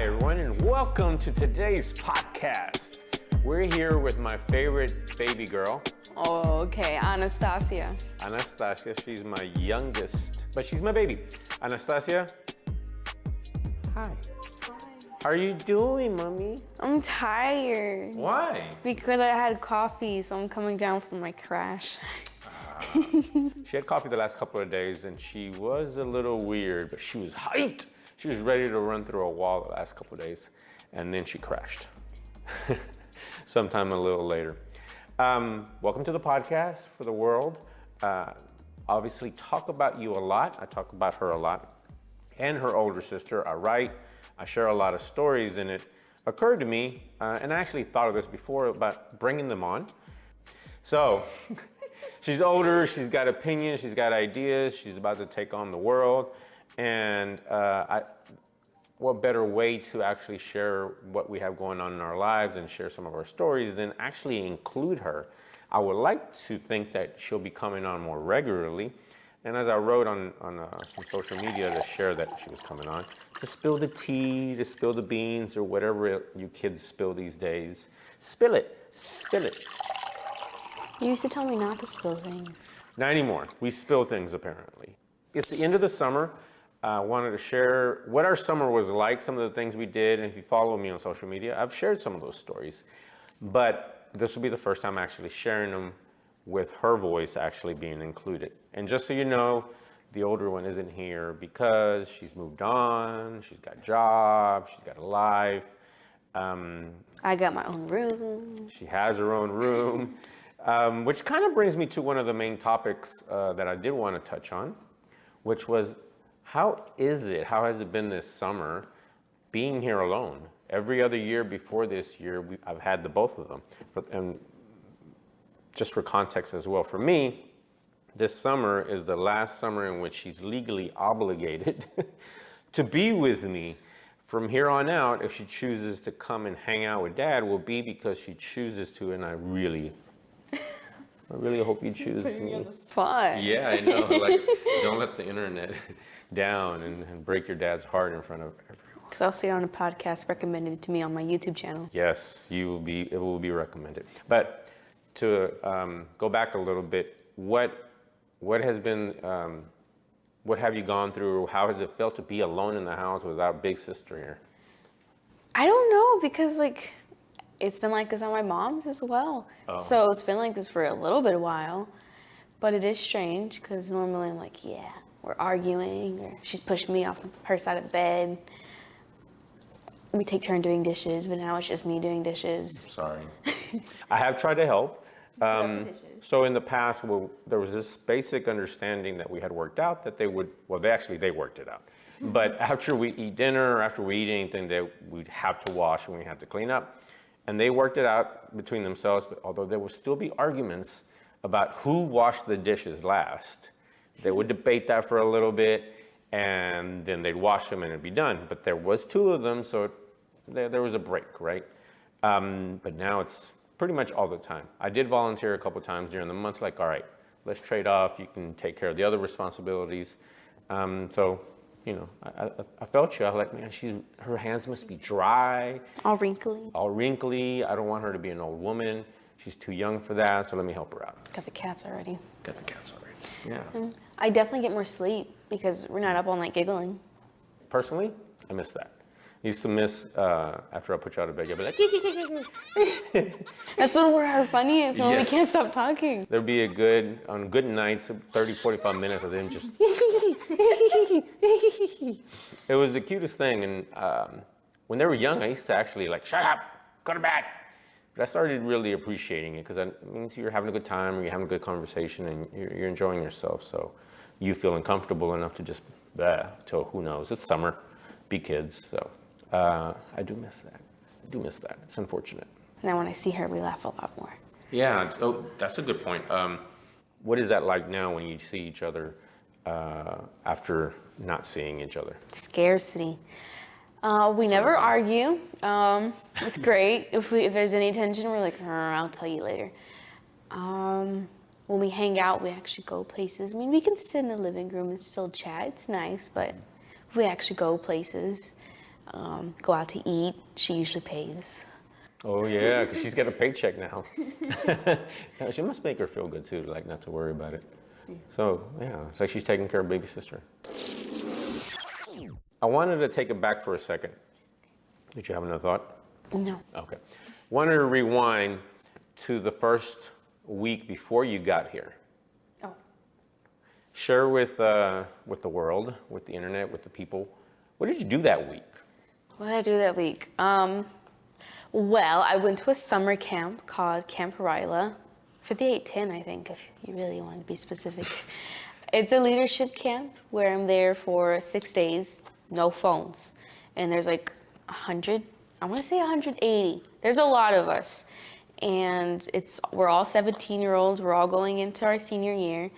everyone, and welcome to today's podcast. We're here with my favorite baby girl. Oh, okay, Anastasia. Anastasia, she's my youngest, but she's my baby. Anastasia, hi. How are you doing, mommy? I'm tired. Why? Because I had coffee, so I'm coming down from my crash. She had coffee the last couple of days, and she was a little weird, but she was hyped. She was ready to run through a wall the last couple of days, and then she crashed sometime a little later. Welcome to the podcast for the world. Obviously, talk about you a lot. I talk about her a lot, and her older sister. I write. I share a lot of stories, and it occurred to me, and I actually thought of this before, about bringing them on. So, she's older, she's got opinions, she's got ideas, she's about to take on the world, and what better way to actually share what we have going on in our lives and share some of our stories than actually include her. I would like to think that she'll be coming on more regularly, and as I wrote on some social media to share that she was coming on, to spill the tea, to spill the beans, or whatever you kids spill these days. Spill it, spill it. You used to tell me not to spill things. Not anymore. We spill things, apparently. It's the end of the summer. I wanted to share what our summer was like, some of the things we did, and if you follow me on social media, I've shared some of those stories. But this will be the first time actually sharing them with her voice actually being included. And just so you know, the older one isn't here because she's moved on, she's got a job, she's got a life. I got my own room. She has her own room, which kind of brings me to one of the main topics that I did want to touch on, which was, how has it been this summer being here alone? Every other year before this year, I've had the both of them. And just for context as well, for me, this summer is the last summer in which she's legally obligated to be with me. From here on out, if she chooses to come and hang out with Dad, will be because she chooses to, and I really hope you choose Putting me. me on the spot. Yeah, I know. Like, don't let the internet down and break your dad's heart in front of everyone. Because I'll see it on a podcast recommended to me on my YouTube channel. Yes, it will be recommended. But to go back a little bit, what have you gone through? How has it felt to be alone in the house without big sister here? I don't know, because it's been like this at my mom's as well. Oh. So it's been like this for a little bit of while. But it is strange, because normally I'm like, yeah, we're arguing, or she's pushing me off her side of the bed. We take turn doing dishes, but now it's just me doing dishes. Sorry. I have tried to help. So in the past, there was this basic understanding that we had worked out that they worked it out. But after we eat dinner, or after we eat anything, we'd have to wash and we had to clean up. And they worked it out between themselves, but although there would still be arguments about who washed the dishes last. They would debate that for a little bit, and then they'd wash them and it'd be done. But there was two of them, so there was a break, right? But now it's pretty much all the time. I did volunteer a couple times during the month, like, all right, let's trade off. You can take care of the other responsibilities. So, you know, I felt you. I was like, man, her hands must be dry. All wrinkly. All wrinkly. I don't want her to be an old woman. She's too young for that, so let me help her out. Got the cats already. Yeah. I definitely get more sleep because we're not up all night giggling. Personally, I miss that. I used to miss, after I put you out of bed, you'd be like, That's when we're our funniest, when we Yes. can't stop talking. There'd be on good nights, 30, 45 minutes of them just. It was the cutest thing. And when they were young, I used to actually like, shut up, go to bed. But I started really appreciating it because it means you're having a good time or you're having a good conversation and you're enjoying yourself. So you feeling comfortable enough to just, till who knows, it's summer, be kids. So I do miss that. It's unfortunate. Now when I see her, we laugh a lot more. Yeah, that's a good point. What is that like now when you see each other after not seeing each other? Scarcity. We never argue. It's great. If there's any tension, we're like, I'll tell you later. When we hang out, we actually go places. I mean, we can sit in the living room and still chat. It's nice, but we actually go places. go out to eat. She usually pays. Oh yeah, because she's got a paycheck now. Yeah, she must make her feel good too, like not to worry about it. So yeah, it's like she's taking care of baby sister. I wanted to take it back for a second. Did you have another thought? No. Okay. Wanted to rewind to the first week before you got here. Oh. Share with the world, with the internet, with the people. What did you do that week? What did I do that week? Well, I went to a summer camp called Camp Ryla for the 810, I think, if you really want to be specific. It's a leadership camp where I'm there for 6 days, no phones. And there's like 100, I want to say 180. There's a lot of us. And we're all 17-year-olds. We're all going into our senior year.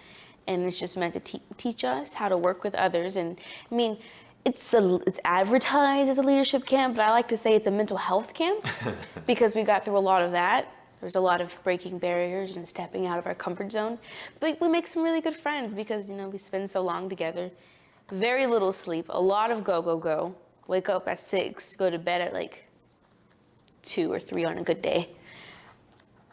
And it's just meant to teach us how to work with others. And I mean, it's advertised as a leadership camp, but I like to say it's a mental health camp because we got through a lot of that. There's a lot of breaking barriers and stepping out of our comfort zone. But we make some really good friends because, we spend so long together. Very little sleep, a lot of go. Wake up at 6, go to bed at like 2 or 3 on a good day.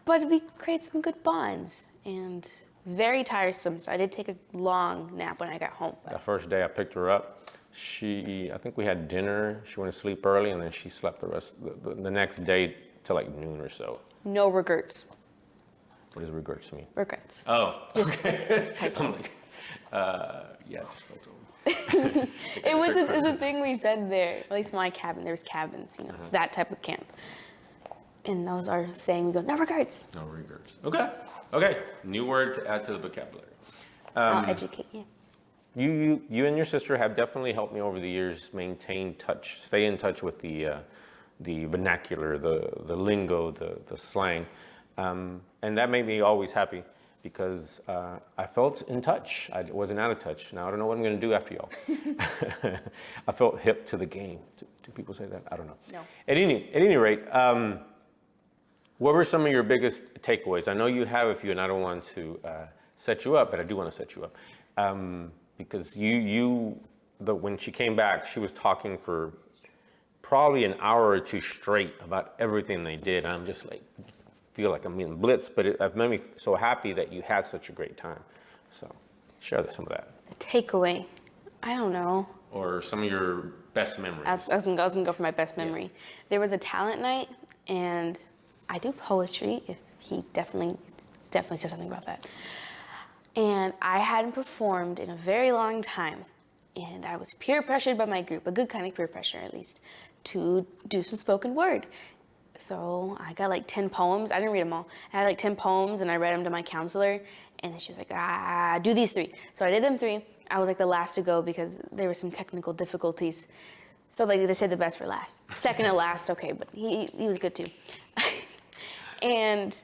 But we create some good bonds and very tiresome. So I did take a long nap when I got home. The first day I picked her up, I think we had dinner, she went to sleep early, and then she slept the next day till like noon or so. No regrets. What does regrets mean? Regrets. Oh. Just type I'm like, yeah, just felt over. It was a thing we said there, at least my cabin, there's cabins, it's that type of camp. And that was our saying, we go, no regrets. No regrets. Okay. New word to add to the vocabulary. I'll educate you. You and your sister have definitely helped me over the years maintain touch, stay in touch with the vernacular, the lingo, the slang, and that made me always happy because I felt in touch. I wasn't out of touch. Now I don't know what I'm going to do after y'all. I felt hip to the game. Do people say that? I don't know. No. At any rate, what were some of your biggest takeaways? I know you have a few, and I don't want to set you up, but I do want to set you up. Because when she came back, she was talking for probably an hour or two straight about everything they did. I'm just like, feel like I'm being blitzed, but it made me so happy that you had such a great time. So share some of that. The takeaway, I don't know. Or some of your best memories. I was gonna go for my best memory. Yeah. There was a talent night, and I do poetry. If he definitely said something about that. And I hadn't performed in a very long time. And I was peer pressured by my group, a good kind of peer pressure at least, to do some spoken word. So I got like 10 poems. I didn't read them all. I had like 10 poems and I read them to my counselor. And then she was like, do these 3. So I did them 3. I was like the last to go because there were some technical difficulties. So like they said the best for last. Second to last, okay, but he was good too. And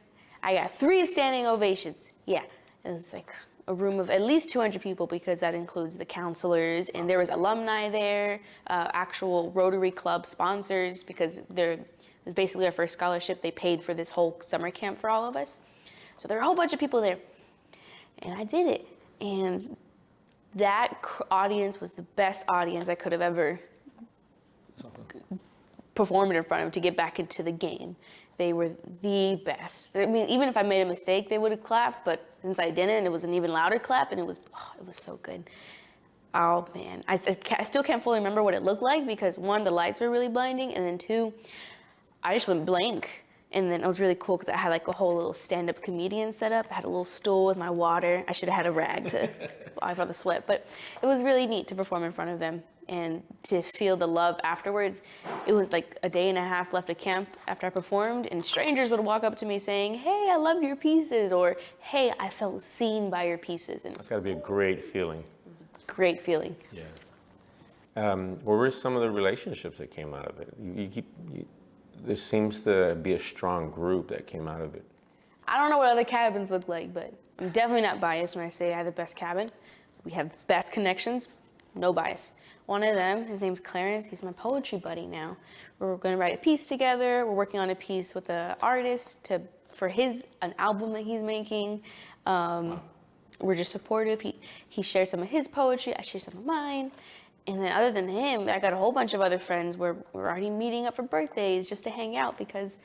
I got 3 standing ovations. Yeah. It was like a room of at least 200 people because that includes the counselors, and there was alumni there, actual Rotary Club sponsors because it was basically our first scholarship. They paid for this whole summer camp for all of us. So there were a whole bunch of people there. And I did it. And that audience was the best audience I could have ever performed in front of to get back into the game. They were the best. I mean, even if I made a mistake, they would have clapped, but since I didn't, it was an even louder clap, and it was so good. Oh man, I still can't fully remember what it looked like because 1, the lights were really blinding, and then 2, I just went blank. And then it was really cool because I had like a whole little stand-up comedian set up. I had a little stool with my water. I should have had a rag to wipe out the sweat, but it was really neat to perform in front of them and to feel the love afterwards. It was like a day and a half left of camp after I performed, and strangers would walk up to me saying, "Hey, I loved your pieces," or "Hey, I felt seen by your pieces." And that's got to be a great feeling. It was a great feeling. Yeah. What were some of the relationships that came out of it? There seems to be a strong group that came out of it. I don't know what other cabins look like, but I'm definitely not biased when I say I have the best cabin. We have best connections, no bias. One of them, his name's Clarence, he's my poetry buddy now. We're gonna write a piece together. We're working on a piece with an artist for an album that he's making. We're just supportive. He shared some of his poetry, I shared some of mine. And then other than him, I got a whole bunch of other friends where we're already meeting up for birthdays just to hang out because,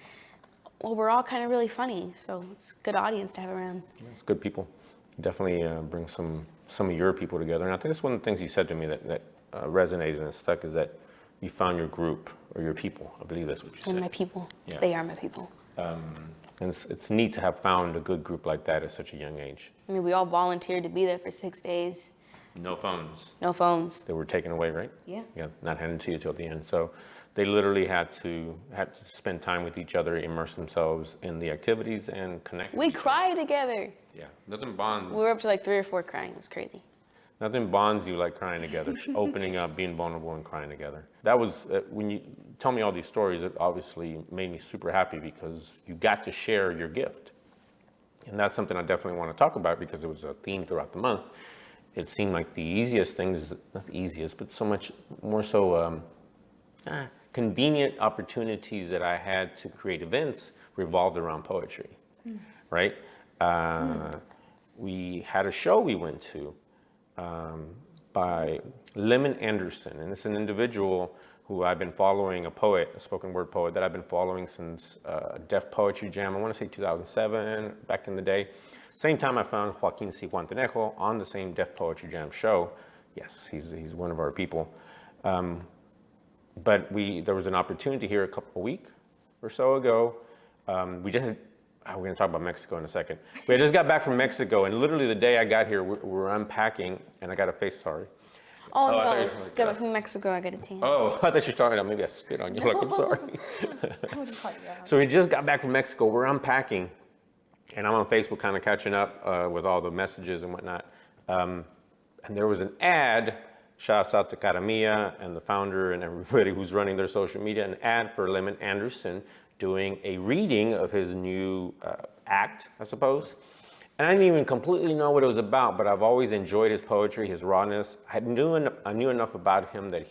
well, we're all kind of really funny. So it's a good audience to have around. It's good people. Definitely bring some of your people together. And I think that's one of the things you said to me that resonated and stuck is that you found your group or your people. I believe that's what you said. And my people. Yeah. They are my people. And it's neat to have found a good group like that at such a young age. I mean, we all volunteered to be there for 6 days. No phones. No phones. They were taken away, right? Yeah. Yeah, not handed to you till the end. So they literally had to spend time with each other, immerse themselves in the activities, and connect. We cried together. Yeah, nothing bonds. We were up to like 3 or 4 crying. It was crazy. Nothing bonds you like crying together, opening up, being vulnerable, and crying together. That was when you tell me all these stories. It obviously made me super happy because you got to share your gift, and that's something I definitely want to talk about because it was a theme throughout the month. It seemed like the easiest things, not the easiest, but so much more so convenient opportunities that I had to create events revolved around poetry, right? We had a show we went to by Andersen, and it's an individual who I've been following, a poet, a spoken word poet that I've been following since Def Poetry Jam, I want to say 2007, back in the day. Same time I found Joaquin C. Guantanejo on the same Def Poetry Jam show. Yes, he's one of our people. But there was an opportunity here a week or so ago. We're going to talk about Mexico in a second. We had just got back from Mexico, and literally the day I got here, we're unpacking, and I got a face, sorry. Oh no, got back from Mexico, I got a tan. Oh, I thought you were talking about maybe I spit on you, like I'm sorry. So we just got back from Mexico, we're unpacking, and I'm on Facebook kind of catching up with all the messages and whatnot. And there was an ad, shouts out to Caramia and the founder and everybody who's running their social media, an ad for Lemon Andersen doing a reading of his new act, I suppose. And I didn't even completely know what it was about, but I've always enjoyed his poetry, his rawness. I knew enough about him that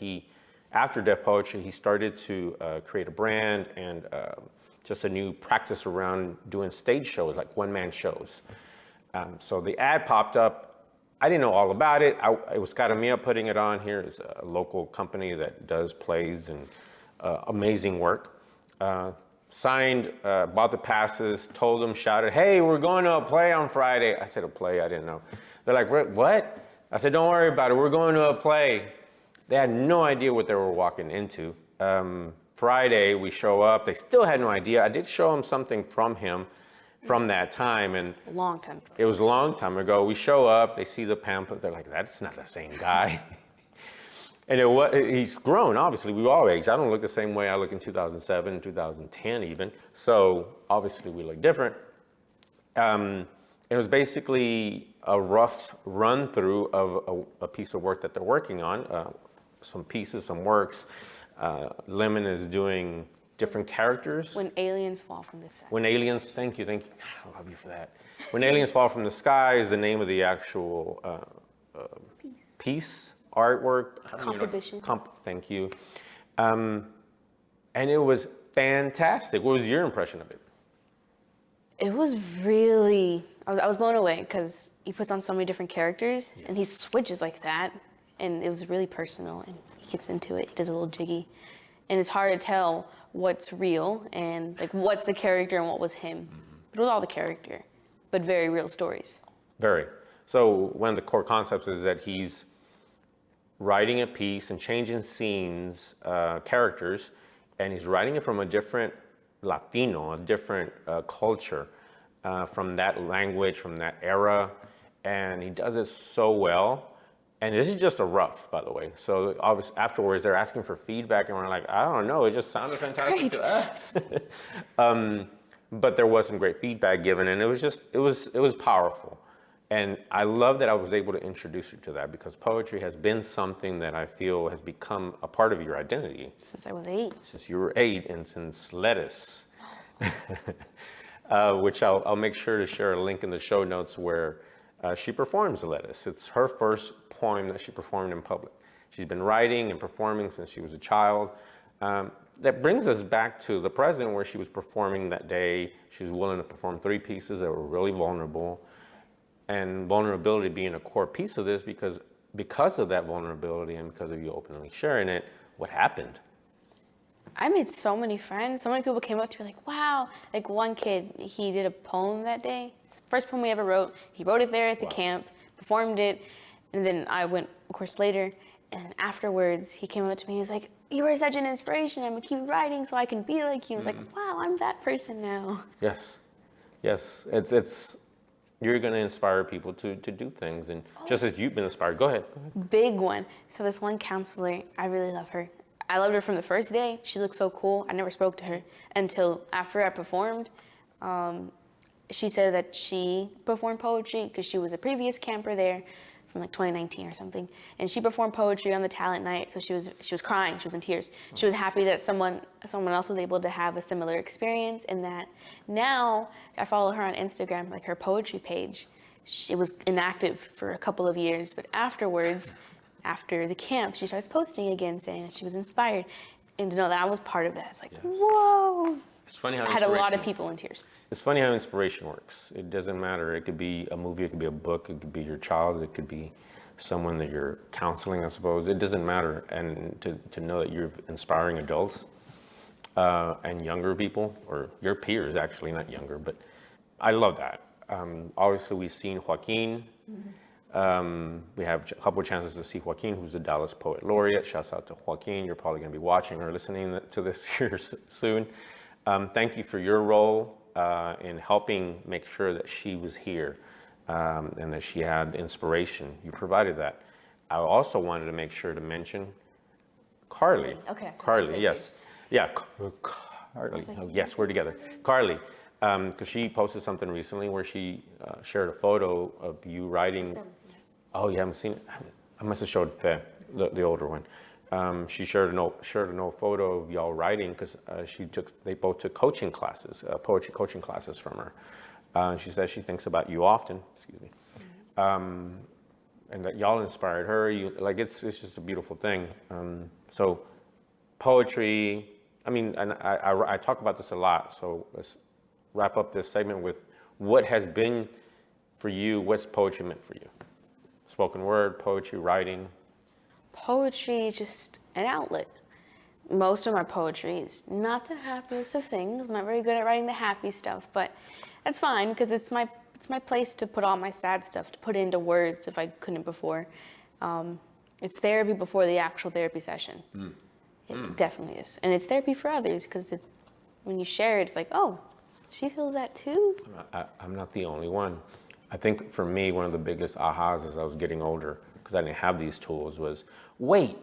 after Def Poetry, he started to create a brand and just a new practice around doing stage shows, like one-man shows. So the ad popped up. I didn't know all about it. It was Caramia putting it on here. It's a local company that does plays and amazing work. Signed, bought the passes, told them, shouted, hey, we're going to a play on Friday. I said a play, I didn't know. They're like, what? I said, don't worry about it, we're going to a play. They had no idea what they were walking into. Friday, we show up, they still had no idea. I did show them something from him from that time. And Long time. it was a long time ago. We show up, they see the pamphlet, they're like, that's not the same guy. And he's grown, obviously. We all age. I don't look the same way I look in 2007, 2010 even. So obviously we look different. It was basically a rough run through of a piece of work that they're working on. Some pieces, some works. Lemon is doing different characters. When aliens fall from the sky. Thank you. I love you for that. When aliens fall from the sky is the name of the actual piece. Artwork. Composition. Thank you. And it was fantastic. What was your impression of it? It was really, I was blown away because he puts on so many different characters and he switches like that. And it was really personal and he gets into it. He does a little jiggy. And it's hard to tell what's real and like what's the character and what was him. But it was all the character, but very real stories. Very. So one of the core concepts is that he's writing a piece and changing scenes, characters, and he's writing it from a different Latino, a different culture, from that language, from that era, and he does it so well. And this is just a rough, by the way. So obviously afterwards they're asking for feedback, and we're like, I don't know, it just sounded fantastic to us. But there was some great feedback given, and it was powerful. And I love that I was able to introduce you to that because poetry has been something that I feel has become a part of your identity. Since I was 8. Since you were 8 and since Lettuce, which I'll make sure to share a link in the show notes where she performs Lettuce. It's her first poem that she performed in public. She's been writing and performing since she was a child. That brings us back to the present where she was performing that day. She was willing to perform 3 pieces that were really vulnerable. And vulnerability being a core piece of this because because of that vulnerability and because of you openly sharing it, what happened? I made so many friends. So many people came up to me like, wow. Like one kid, he did a poem that day. It's the first poem we ever wrote. He wrote it there at the camp, performed it. And then I went, of course, later. And afterwards, he came up to me. He was like, you were such an inspiration. I'm going to keep writing so I can be like you. I was like, wow, I'm that person now. Yes. Yes. It's you're going to inspire people to do things. And just as you've been inspired, go ahead. Big one. So this one counselor, I really love her. I loved her from the first day. She looked so cool. I never spoke to her until after I performed. She said that she performed poetry because she was a previous camper there from like 2019 or something. And she performed poetry on the talent night. So she was crying. She was in tears. She was happy that someone else was able to have a similar experience, and that now I follow her on Instagram, like her poetry page. She was inactive for a couple of years, but afterwards, after the camp, she starts posting again, saying that she was inspired. And to know that I was part of that, it's like, whoa. It's funny how I had a lot of people in tears. It's funny how inspiration works. It doesn't matter. It could be a movie, it could be a book, it could be your child, it could be someone that you're counseling, I suppose. It doesn't matter. And to know that you're inspiring adults and younger people, or your peers actually, not younger, but I love that. Obviously, we've seen Joaquin. We have a couple of chances to see Joaquin, who's the Dallas Poet Laureate. Shouts out to Joaquin. You're probably going to be watching or listening to this here soon. Thank you for your role in helping make sure that she was here and that she had inspiration. You provided that. I also wanted to make sure to mention Carly. Okay. Carly, yes. Yeah, Carly. Oh, yes, we're together. Carly. Because she posted something recently where she shared a photo of you writing. Oh, you haven't seen it? I must have showed the older one. She shared an old photo of y'all writing because they both took coaching classes, poetry coaching classes from her. She says she thinks about you often. Excuse me. And that y'all inspired her. It's just a beautiful thing. So poetry. I mean, and I talk about this a lot. So let's wrap up this segment with what has been for you, what's poetry meant for you? Spoken word, poetry, writing. Poetry is just an outlet. Most of my poetry is not the happiest of things. I'm not very good at writing the happy stuff, but that's fine because it's my place to put all my sad stuff, to put into words if I couldn't before. It's therapy before the actual therapy session. It definitely is. And it's therapy for others because when you share it, it's like, oh, she feels that too. I'm not the only one. I think for me, one of the biggest ahas as I was getting older, because I didn't have these tools, was, wait,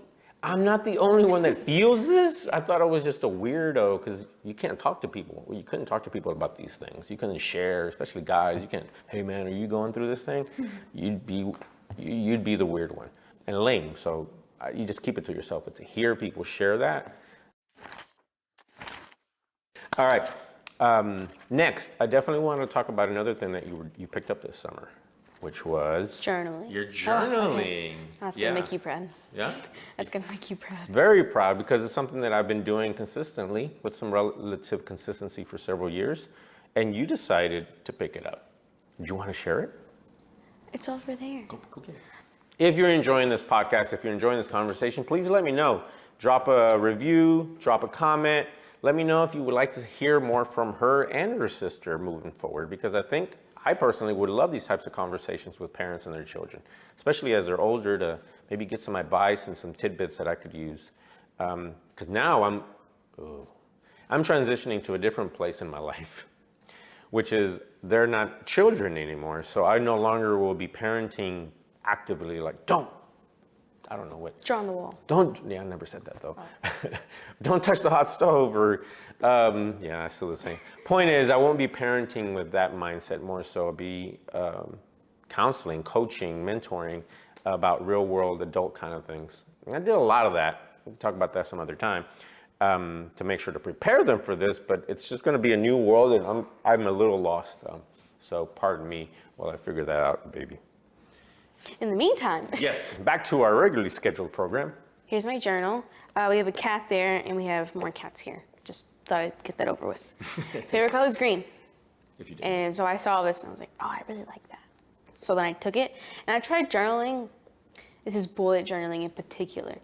I'm not the only one that feels this? I thought I was just a weirdo because you can't talk to people. Well, you couldn't talk to people about these things. You couldn't share, especially guys. You can't, hey man, are you going through this thing? You'd be the weird one and lame. So you just keep it to yourself. But to hear people share that. All right. Next, I definitely want to talk about another thing that you picked up this summer, which was journaling. Your journaling. Okay. That's gonna make you proud. Yeah. That's gonna make you proud. Very proud because it's something that I've been doing consistently with some relative consistency for several years, and you decided to pick it up. Do you want to share it? It's over there. Go get it. If you're enjoying this podcast, if you're enjoying this conversation, please let me know. Drop a review, drop a comment. Let me know if you would like to hear more from her and her sister moving forward, because I personally would love these types of conversations with parents and their children, especially as they're older, to maybe get some advice and some tidbits that I could use. Because now I'm transitioning to a different place in my life, which is they're not children anymore. So I no longer will be parenting actively, like, I don't know what. Draw on the wall. I never said that though. Oh. Don't touch the hot stove or, that's still the same. Point is, I won't be parenting with that mindset. More so I'll be counseling, coaching, mentoring about real world adult kind of things. And I did a lot of that. We'll talk about that some other time to make sure to prepare them for this, but it's just gonna be a new world and I'm a little lost. So pardon me while I figure that out, baby. In the meantime. Yes, back to our regularly scheduled program. Here's my journal. We have a cat there, and we have more cats here. Just thought I'd get that over with. Favorite color is green. If you did. And so I saw this, and I was like, oh, I really like that. So then I took it, and I tried journaling This is bullet journaling in particular.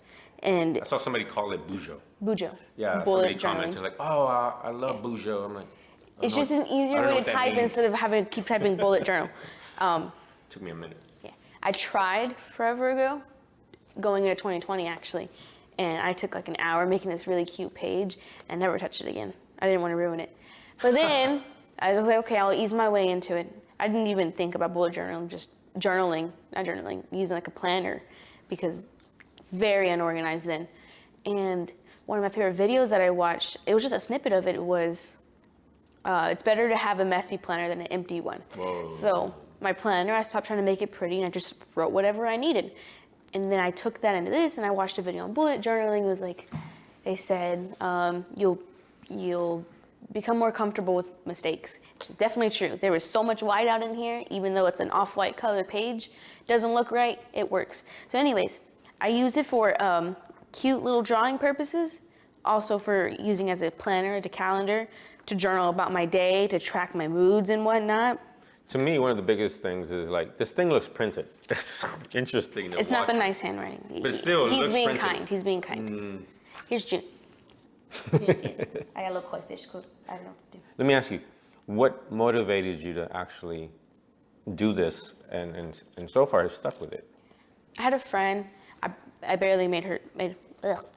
And I saw somebody call it bujo. bujo. Yeah, bullet somebody journaling. commented like, "Oh, I love bujo." I'm like, It's just an easier way to type instead of having to keep typing bullet journal. Took me a minute. Yeah, I tried forever ago, going into 2020 actually, and I took like an hour making this really cute page and never touched it again. I didn't want to ruin it. But then I was like, okay, I'll ease my way into it. I didn't even think about bullet journaling, just using like a planner, because very unorganized then. And one of my favorite videos that I watched, it was just a snippet of it, was it's better to have a messy planner than an empty one. Whoa. So my planner, I stopped trying to make it pretty and I just wrote whatever I needed. And then I took that into this and I watched a video on bullet journaling. It was like, they said, you'll become more comfortable with mistakes, which is definitely true. There was so much white out in here, even though it's an off-white color page, doesn't look right, it works. So anyways, I use it for cute little drawing purposes, also for using as a planner, to calendar, to journal about my day, to track my moods and whatnot. To me, one of the biggest things is like, this thing looks printed. It's interesting to It's not watch. the nice handwriting. But still, it he's looks being printed. kind. He's being kind. Here's June. Can you see it? I got a little koi fish because I don't know what to do. Let me ask you, what motivated you to actually do this, and so far has stuck with it? I had a friend. I barely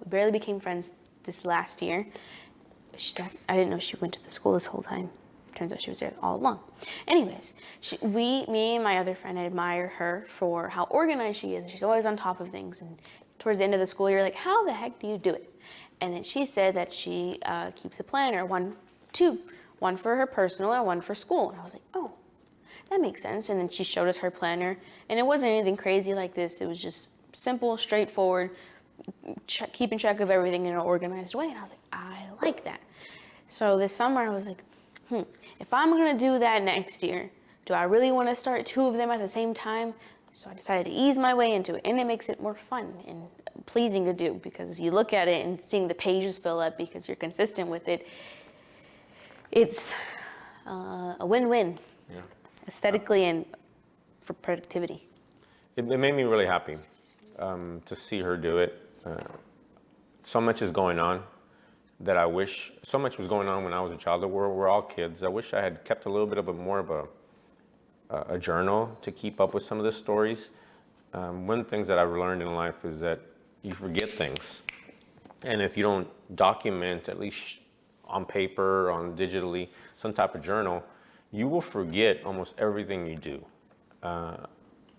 barely became friends this last year. I didn't know she went to the school this whole time. Turns out she was there all along. Anyways, me and my other friend, I admire her for how organized she is. She's always on top of things. And towards the end of the school, you're like, how the heck do you do it? And then she said that she keeps a planner, one for her personal and one for school. And I was like, oh, that makes sense. And then she showed us her planner. And it wasn't anything crazy like this. It was just simple, straightforward, keeping track of everything in an organized way. And I was like, I like that. So this summer I was like, if I'm gonna do that next year, do I really wanna start 2 of them at the same time? So I decided to ease my way into it, and it makes it more fun and pleasing to do, because you look at it and seeing the pages fill up because you're consistent with it, it's a win-win, aesthetically and for productivity. It made me really happy to see her do it. So much is going on that I wish, so much was going on when I was a child. We're all kids. I wish I had kept a little bit of more of a journal to keep up with some of the stories. One of the things that I've learned in life is that you forget things. And if you don't document, at least on paper, on digitally, some type of journal, you will forget almost everything you do.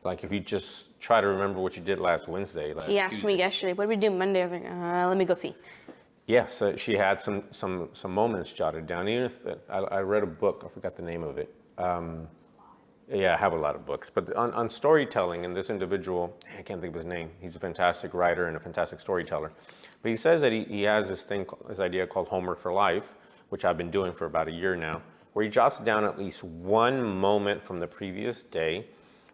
Like if you just try to remember what you did last Wednesday. He asked me yesterday, what did we do Monday? I was like, let me go see. Yeah, so she had some moments jotted down. Even if I read a book, I forgot the name of it. Yeah, I have a lot of books, but on storytelling, and this individual, I can't think of his name. He's a fantastic writer and a fantastic storyteller. But he says that he has this idea called Homework for Life, which I've been doing for about a year now, where he jots down at least one moment from the previous day,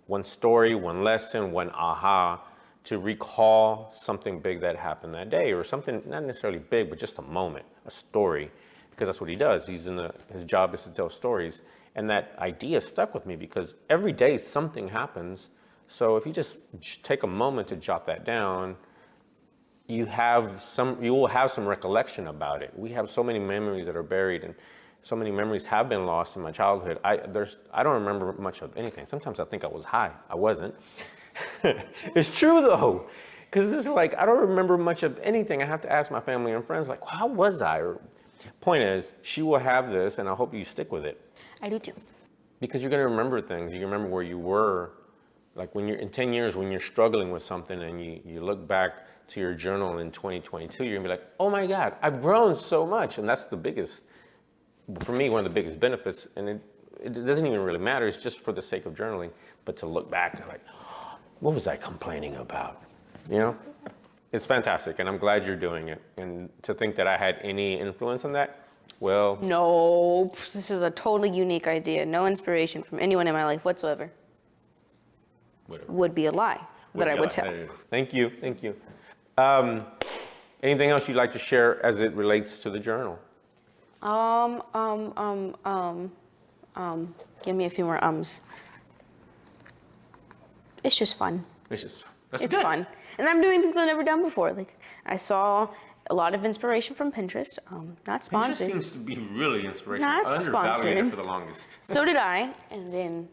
one story, one lesson, one aha, to recall something big that happened that day, or something not necessarily big, but just a moment, a story, because that's what he does. His job is to tell stories. And that idea stuck with me because every day something happens. So if you just take a moment to jot that down, you will have some recollection about it. We have so many memories that are buried, and so many memories have been lost in my childhood. I don't remember much of anything. Sometimes I think I was high. I wasn't. It's true though, because it's like I don't remember much of anything. I have to ask my family and friends, like, how was I? Point is, she will have this, and I hope you stick with it. I do too. Because you're going to remember things. You remember where you were. Like when you're in 10 years, when you're struggling with something and you look back to your journal in 2022, you're going to be like, oh my God, I've grown so much. And that's the biggest, for me, one of the biggest benefits. And it doesn't even really matter. It's just for the sake of journaling. But to look back and like, oh, what was I complaining about? You know? It's fantastic. And I'm glad you're doing it. And to think that I had any influence on that, well, no, this is a totally unique idea. No inspiration from anyone in my life whatsoever. Whatever. Would be a lie that I would tell. Thank you. Anything else you'd like to share as it relates to the journal? Give me a few more ums. It's just fun. It's just It's fun. And I'm doing things I've never done before. Like, I saw a lot of inspiration from Pinterest. Not sponsored. Pinterest seems to be really inspirational. Not I undervalued sponsored. it for the longest. So did I. And then,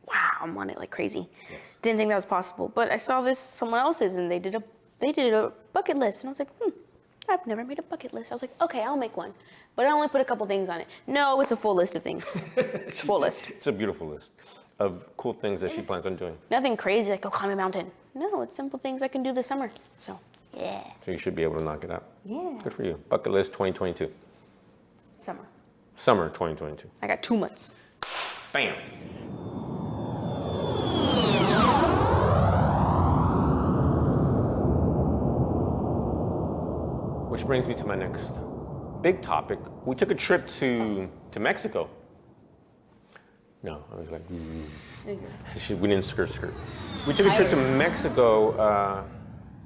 wow, I'm on it like crazy. Yes. Didn't think that was possible. But I saw this someone else's, and they did a bucket list, and I was like, I've never made a bucket list. I was like, okay, I'll make one. But I only put a couple things on it. No, it's a full list of things. It's a full list. It's a beautiful list of cool things that she plans on doing. Nothing crazy like go climb a mountain. No, it's simple things I can do this summer. So, yeah. So you should be able to knock it out. Yeah. Good for you. Bucket list 2022. Summer. Summer 2022. I got 2 months. Bam. Which brings me to my next big topic. We took a trip to Mexico. No, I was like, we didn't skirt. We took a trip to Mexico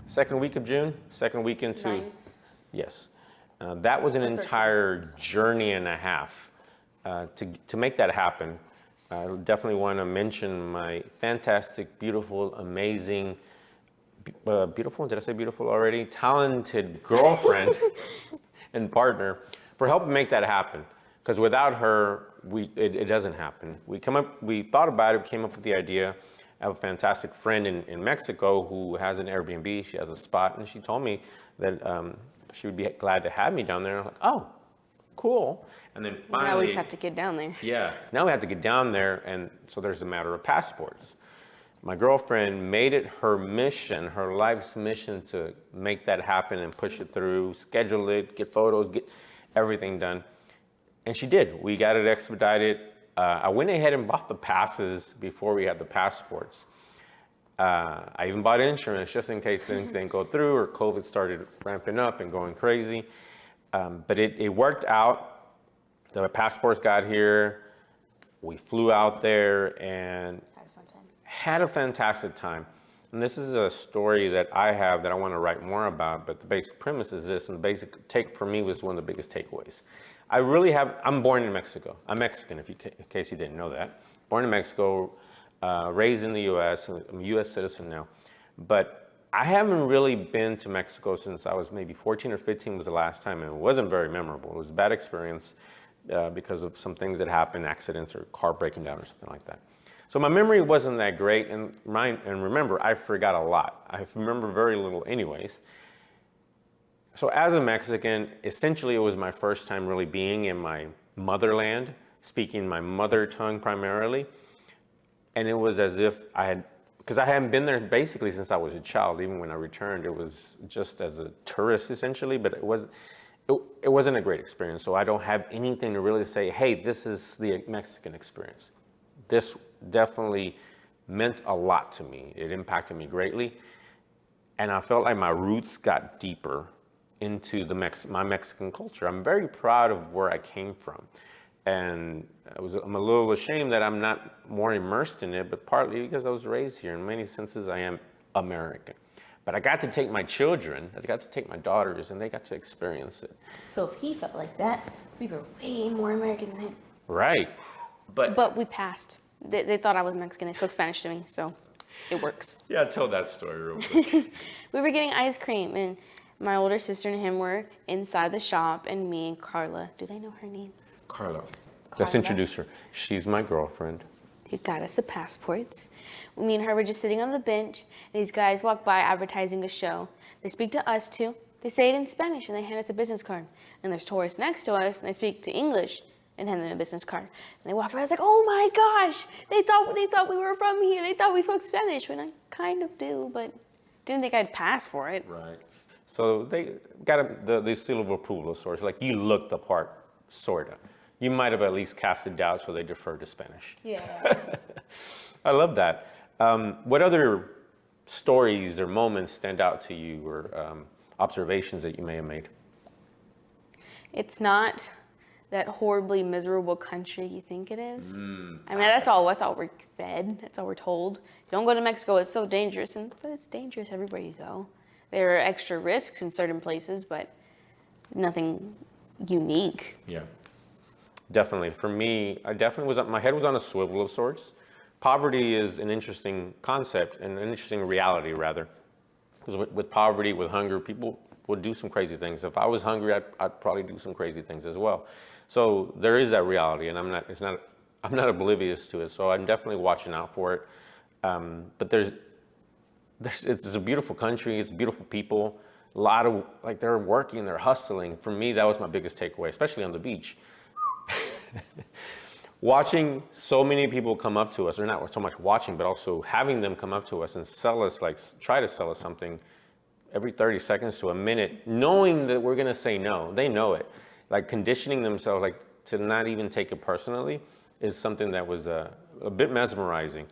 second week of June, second week into, Ninth. yes. That was an entire journey and a half to make that happen. I definitely want to mention my fantastic, beautiful, amazing, beautiful, did I say beautiful already? Talented girlfriend and partner for helping make that happen. Because without her, it doesn't happen. We thought about it, came up with the idea. I have a fantastic friend in Mexico who has an Airbnb. She has a spot, and she told me that she would be glad to have me down there. I'm like, oh, cool. And then finally, Now we just have to get down there. yeah, now we have to get down there, and so there's a matter of passports. My girlfriend made it her mission, her life's mission, to make that happen and push it through, schedule it, get photos, get everything done. And she did. We got it expedited. I went ahead and bought the passes before we had the passports. I even bought insurance just in case things didn't go through or COVID started ramping up and going crazy. But it worked out. The passports got here. We flew out there and had a fantastic time. And this is a story that I have that I want to write more about, but the basic premise is this, and the basic take for me was one of the biggest takeaways. I'm born in Mexico. I'm Mexican, in case you didn't know that. Born in Mexico, raised in the US, I'm a US citizen now. But I haven't really been to Mexico since I was maybe 14 or 15 was the last time, and it wasn't very memorable. It was a bad experience because of some things that happened, accidents or car breaking down or something like that. So my memory wasn't that great, and remember, I forgot a lot. I remember very little anyways. So as a Mexican, essentially it was my first time really being in my motherland, speaking my mother tongue primarily. And it was as if because I hadn't been there basically since I was a child. Even when I returned, it was just as a tourist essentially, but it wasn't a great experience. So I don't have anything to really say, hey, this is the Mexican experience. This definitely meant a lot to me. It impacted me greatly. And I felt like my roots got deeper into my Mexican culture. I'm very proud of where I came from. And I'm a little ashamed that I'm not more immersed in it, but partly because I was raised here. In many senses, I am American. But I got to take my children, I got to take my daughters, and they got to experience it. So if he felt like that, we were way more American than him. Right. But we passed. They thought I was Mexican. They spoke Spanish to me, so it works. Yeah, tell that story real quick. We were getting ice cream, and my older sister and him were inside the shop, and me and Carla, do they know her name? Carla. Let's introduce her. She's my girlfriend. Who got us the passports. Me and her were just sitting on the bench, and these guys walk by advertising a show. They speak to us too. They say it in Spanish, and they hand us a business card. And there's tourists next to us, and they speak to English and hand them a business card. And they walked by. I was like, oh my gosh! They thought we were from here. They thought we spoke Spanish, when I kind of do, but didn't think I'd pass for it. Right. So they got the seal of approval of sorts. Like, you looked the part, sorta. You might have at least casted doubt, so they deferred to Spanish. Yeah. I love that. What other stories or moments stand out to you, or observations that you may have made? It's not that horribly miserable country you think it is. I mean, that's all we're fed. That's all we're told. Don't go to Mexico, it's so dangerous. But it's dangerous everywhere you go. There are extra risks in certain places, but nothing unique. Yeah. Definitely. For me, my head was on a swivel of sorts. poverty is an interesting concept and an interesting reality, rather. Because with poverty, with hunger, people would do some crazy things. If I was hungry, I'd probably do some crazy things as well. So there is that reality, and I'm not oblivious to it. So I'm definitely watching out for it. But it's a beautiful country. It's beautiful people. A lot of, like, they're working, they're hustling. For me, that was my biggest takeaway, especially on the beach. Watching so many people come up to us, or not so much watching, but also having them come up to us and try to sell us something every 30 seconds to a minute, knowing that we're gonna say no. They know it. Like, conditioning themselves, like, to not even take it personally is something that was a bit mesmerizing.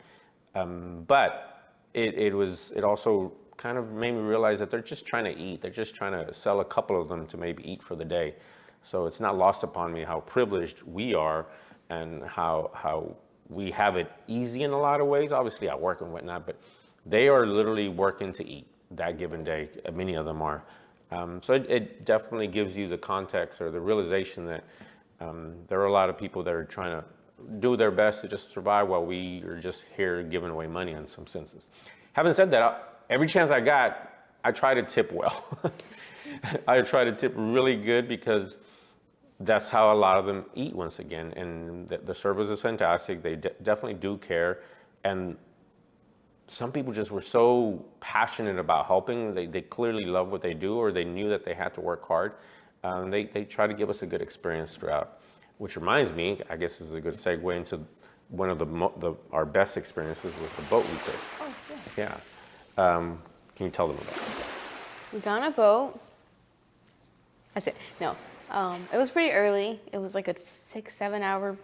But it also kind of made me realize that they're just trying to eat. They're just trying to sell a couple of them to maybe eat for the day. So it's not lost upon me how privileged we are and how we have it easy in a lot of ways, obviously at work and whatnot, but they are literally working to eat that given day. Many of them are. So it definitely gives you the context or the realization that there are a lot of people that are trying to do their best to just survive while we are just here giving away money in some senses. Having said that, every chance I got, I try to tip well. I try to tip really good because that's how a lot of them eat once again. And the service is fantastic. They definitely do care. And some people just were so passionate about helping. They clearly love what they do, or they knew that they had to work hard. They try to give us a good experience throughout, which reminds me, I guess this is a good segue into one of our best experiences was the boat we took. Oh, yeah. Can you tell them about it? We got on a boat. That's it. No. It was pretty early. It was like a 6-7 hour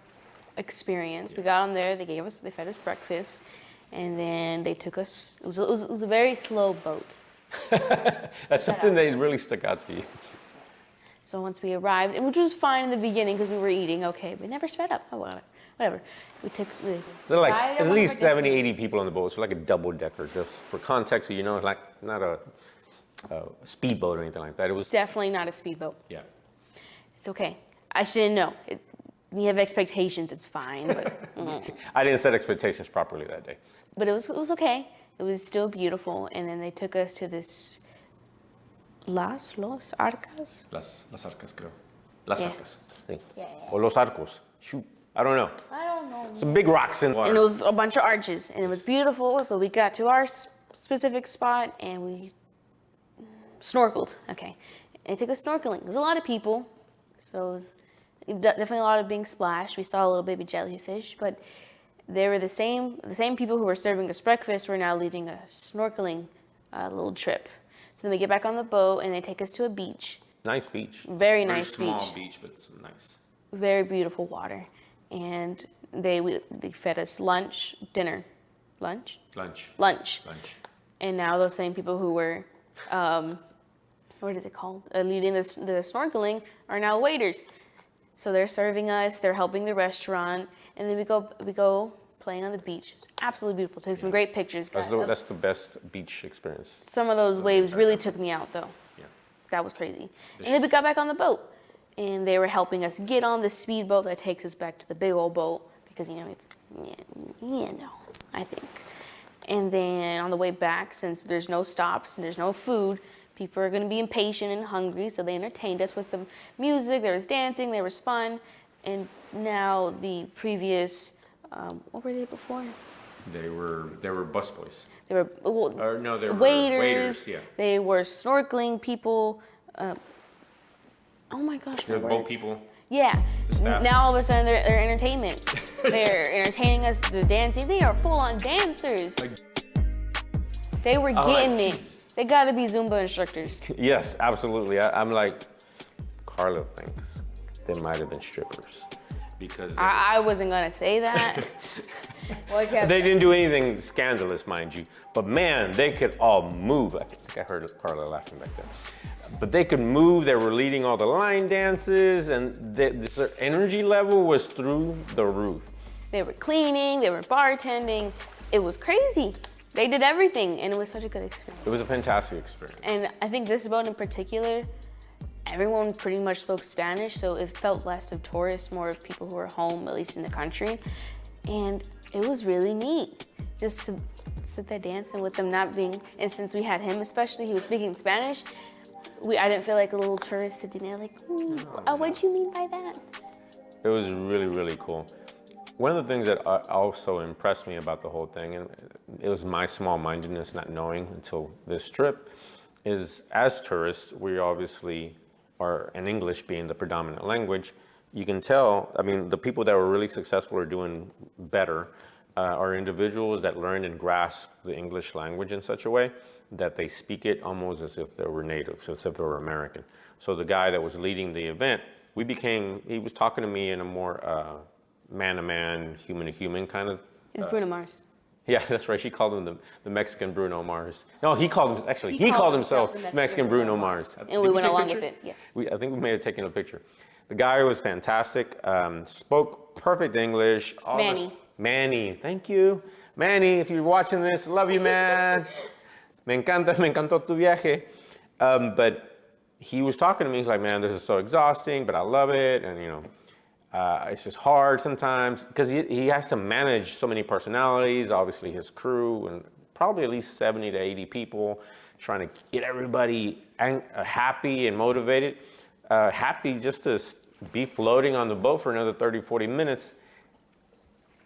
experience. Yes. We got on there. They fed us breakfast, and then they took us. It was a very slow boat. That's something that really stuck out to you. So once we arrived, which was fine in the beginning because we were eating, okay, but never sped up. Oh, whatever. There are like at least 70, 80 people on the boat. So like a double decker. Just for context, so you know, it's like not a speedboat or anything like that. It was definitely not a speedboat. Yeah. It's okay. I shouldn't know. We have expectations. It's fine. But I didn't set expectations properly that day. But it was okay. It was still beautiful. And then they took us to this Los Arcas. Las Arcas, creo. Las Arcas. Sí. Yeah. Or Los Arcos. Shoot. I don't know. Some big rocks in water. And it was a bunch of arches, and it was beautiful. But we got to our specific spot, and we snorkeled. Okay. And it took us snorkeling. There's a lot of people. So it was definitely a lot of being splashed. We saw a little baby jellyfish, but they were the same people who were serving us breakfast were now leading a snorkeling little trip. So then we get back on the boat, and they take us to a beach. Nice beach. Very nice beach. Very small beach, but it's nice. Very beautiful water. And they fed us lunch. And now those same people who were what is it called? Leading the snorkeling are now waiters. So they're serving us, they're helping the restaurant, and then we go playing on the beach. It's absolutely beautiful. Took some great pictures. That's the best beach experience. Some of those waves really took me out though. Yeah. That was crazy. And then we got back on the boat, and they were helping us get on the speedboat that takes us back to the big old boat because I think. And then on the way back, since there's no stops and there's no food, people are going to be impatient and hungry, so they entertained us with some music. There was dancing, there was fun, and now the previous, what were they before? They were busboys. They were they were waiters. Yeah. They were snorkeling people. Oh my gosh, the boat people. Yeah. Now all of a sudden they're entertainment. They're entertaining us. They're dancing. They are full-on dancers. They were getting it. They got to be Zumba instructors. Yes, absolutely. I'm like, Carla thinks they might have been strippers because I wasn't gonna say that. They didn't do anything scandalous, mind you, but man, they could all move. I think I heard Carla laughing back there. But they could move. They were leading all the line dances, and their energy level was through the roof. They were cleaning. They were bartending. It was crazy. They did everything, and it was such a good experience. It was a fantastic experience. And I think this boat in particular, everyone pretty much spoke Spanish, so it felt less of tourists, more of people who were home, at least in the country. And it was really neat just to sit there dancing with them, not being, and since we had him especially, he was speaking Spanish, I didn't feel like a little tourist sitting there like, what'd you mean by that? It was really, really cool. One of the things that also impressed me about the whole thing, and it was my small-mindedness not knowing until this trip, is as tourists, we obviously are, and English being the predominant language, you can tell, I mean, the people that were really successful or doing better are individuals that learn and grasp the English language in such a way that they speak it almost as if they were native, as if they were American. So the guy that was leading the event, he was talking to me in a more man-to-man, human-to-human kind of. It's Bruno Mars. Yeah, that's right. She called him the Mexican Bruno Mars. No, he called himself Mexican Bruno Mars. And we went along with it, yes. I think we may have taken a picture. The guy was fantastic, spoke perfect English. Manny, thank you. Manny, if you're watching this, love you, man. Me encantó tu viaje. But he was talking to me, he's like, man, this is so exhausting, but I love it. And, you know, it's just hard sometimes because he has to manage so many personalities, obviously his crew, and probably at least 70 to 80 people, trying to get everybody happy and motivated. Happy just to be floating on the boat for another 30, 40 minutes.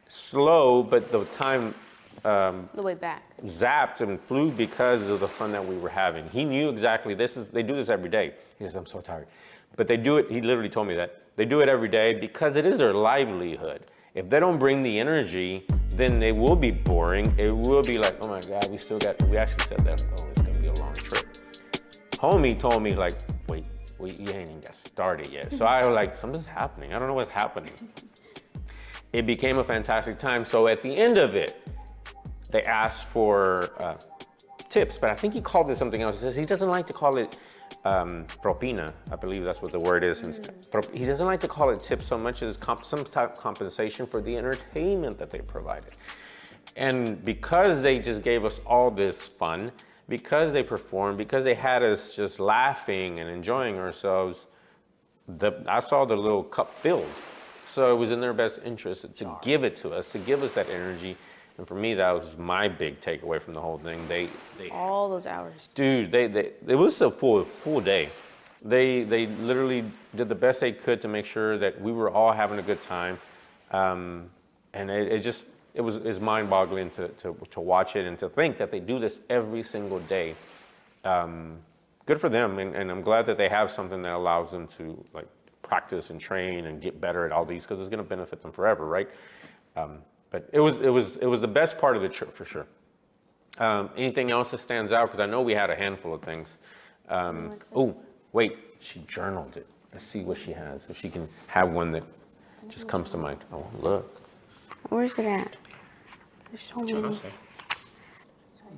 Slow, but the time the way back zapped and flew because of the fun that we were having. He knew exactly they do this every day. He says, I'm so tired. But they do it, he literally told me that. They do it every day because it is their livelihood. If they don't bring the energy, then it will be boring. It will be like, oh my God, we actually said that, oh, it's gonna be a long trip. Homie told me like, wait, you ain't even got started yet. So I was like, something's happening. I don't know what's happening. It became a fantastic time. So at the end of it, they asked for tips, but I think he called it something else. He says he doesn't like to call it propina. I believe that's what the word is. He doesn't like to call it tips so much as some type of compensation for the entertainment that they provided. And because they just gave us all this fun, because they performed, because they had us just laughing and enjoying ourselves, I saw the little cup filled. So it was in their best interest to give it to us, to give us that energy. And for me, that was my big takeaway from the whole thing. They all those hours. Dude, it was a full day. They literally did the best they could to make sure that we were all having a good time. And it was mind-boggling to watch it and to think that they do this every single day. Good for them, and I'm glad that they have something that allows them to like practice and train and get better at all these because it's going to benefit them forever, right? But it was the best part of the trip for sure. Anything else that stands out? Because I know we had a handful of things. Oh, wait, she journaled it. Let's see what she has. If she can have one that just comes to mind. Oh, look. Where's it at? There's so many.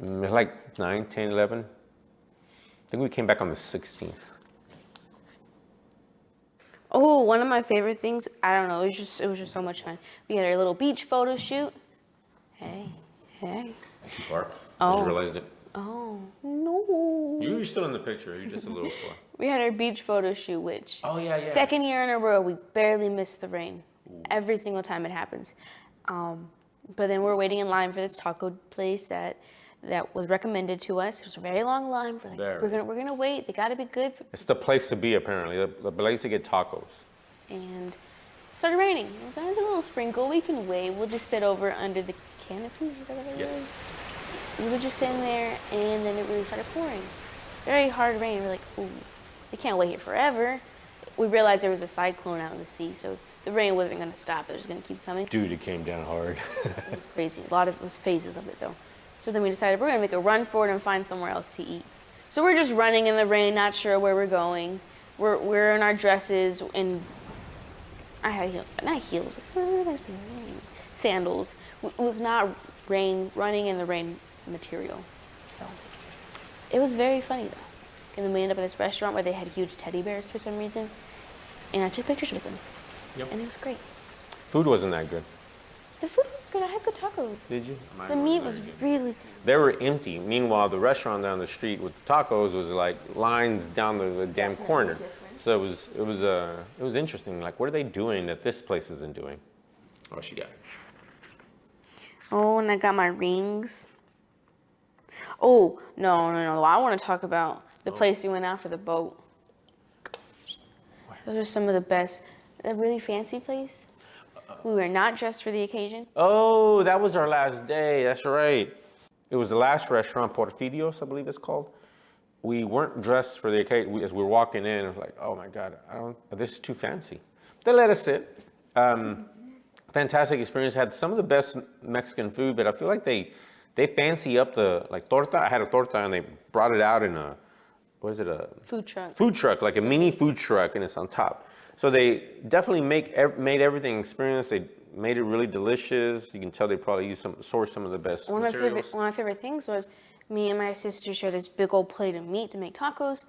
It's like 9, 10, 11. I think we came back on the 16th. Oh, one of my favorite things, I don't know, it was just so much fun. We had our little beach photo shoot. Hey. Too far? Oh. You realized it? Oh, no. You're still in the picture. You're just a little far. We had our beach photo shoot, which second year in a row, we barely missed the rain. Ooh. Every single time it happens. But then we're waiting in line for this taco place that was recommended to us. It was a very long line. We're gonna wait. They gotta be good. It's the place to be apparently. The place to get tacos. And it started raining. It was a little sprinkle. We can wait. We'll just sit over under the canopy. Yes. We were just sitting there, and then it really started pouring. Very hard rain. We're like, ooh, we can't wait here forever. We realized there was a cyclone out in the sea, so the rain wasn't gonna stop. It was gonna keep coming. Dude, it came down hard. It was crazy. It was phases of it though. So then we decided we're gonna make a run for it and find somewhere else to eat. So we're just running in the rain, not sure where we're going. We're in our dresses and I had heels, sandals. It was not running in the rain material. So it was very funny though. And then we ended up at this restaurant where they had huge teddy bears for some reason. And I took pictures with them. Yep. And it was great. Food wasn't that good. The food was good. I had good tacos. Did you? The meat was really good. They were empty. Meanwhile, the restaurant down the street with the tacos was like lines down the damn corner. So it was interesting. Like, what are they doing that this place isn't doing? Oh, she got it. Oh, and I got my rings. Oh, no. I want to talk about the place we went out for the boat. Those are some of the best. A really fancy place. We were not dressed for the occasion. Oh, that was our last day. That's right. It was the last restaurant, Porfidios, I believe it's called. We weren't dressed for the occasion. As we were walking in, it was like, oh my God, this is too fancy. They let us sit. Fantastic experience. Had some of the best Mexican food, but I feel like they fancy up the torta. I had a torta and they brought it out in a, what is it, a food truck. Food truck, like a mini food truck, and it's on top. So they definitely made everything experience. They made it really delicious. You can tell they probably sourced some of the best materials. One of my favorite things was me and my sister shared this big old plate of meat to make tacos,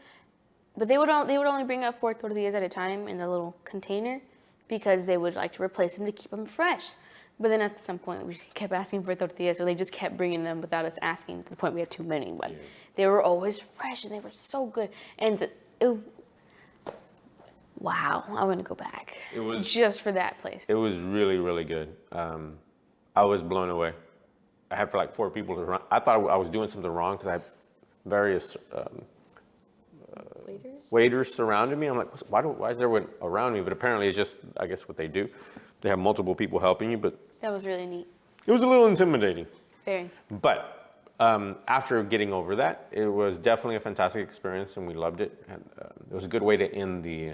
but they would only bring up 4 tortillas at a time in the little container because they would like to replace them to keep them fresh. But then at some point we kept asking for tortillas, so they just kept bringing them without us asking, to the point we had too many. But they were always fresh and they were so good. And wow, I want to go back. It was just for that place. It was really, really good. I was blown away. I had for like 4 people to run. I thought I was doing something wrong because I had various waiters surrounding me. I'm like, why is there one around me? But apparently it's just, I guess, what they do. They have multiple people helping you, but that was really neat. It was a little intimidating. Very. But after getting over that, it was definitely a fantastic experience, and we loved it. And, it was a good way to end the.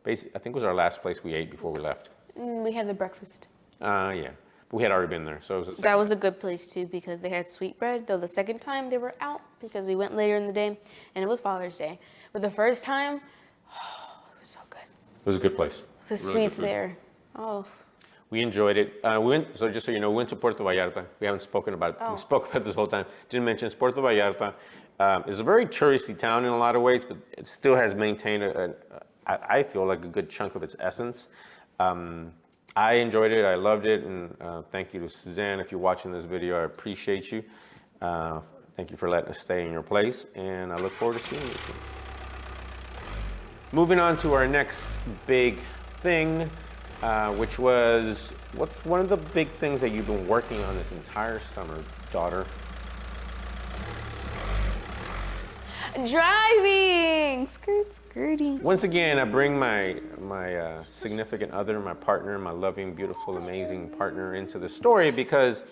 I think it was our last place we ate before we left. We had the breakfast. Yeah. But we had already been there, so it was. That was a good place too because they had sweetbread. Though the second time they were out because we went later in the day, and it was Father's Day. But the first time, it was so good. It was a good place. The really sweets there. Oh. We enjoyed it. So just so you know, we went to Puerto Vallarta. We haven't spoken about it. We spoke about it this whole time. Didn't mention it's Puerto Vallarta. It's a very touristy town in a lot of ways, but it still has maintained, I feel like, a good chunk of its essence. I enjoyed it. I loved it. And thank you to Suzanne. If you're watching this video, I appreciate you. Thank you for letting us stay in your place. And I look forward to seeing you soon. Moving on to our next big thing. Which was, what's one of the big things that you've been working on this entire summer, daughter? Driving! Skirting. Once again, I bring my significant other, my partner, my loving, beautiful, amazing partner into the story because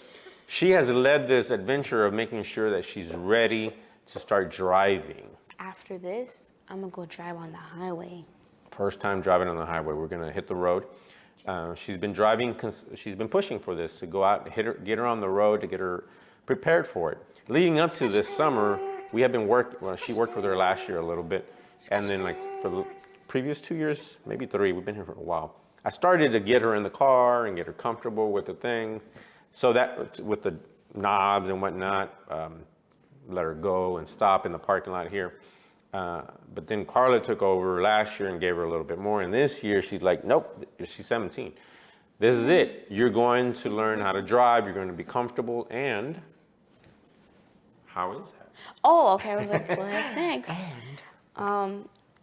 she has led this adventure of making sure that she's ready to start driving. After this, I'm gonna go drive on the highway. First time driving on the highway. We're gonna hit the road. She's been driving, she's been pushing for this to go out, get her on the road, to get her prepared for it. Leading up to this summer, we have been she worked with her last year a little bit. And then like for the previous 2 years, maybe 3, we've been here for a while. I started to get her in the car and get her comfortable with the thing. So that, with the knobs and whatnot, let her go and stop in the parking lot here. But then Carla took over last year and gave her a little bit more. And this year she's like, nope, she's 17. This is it. You're going to learn how to drive. You're going to be comfortable. And how is that? Oh, okay. I was like, well, thanks.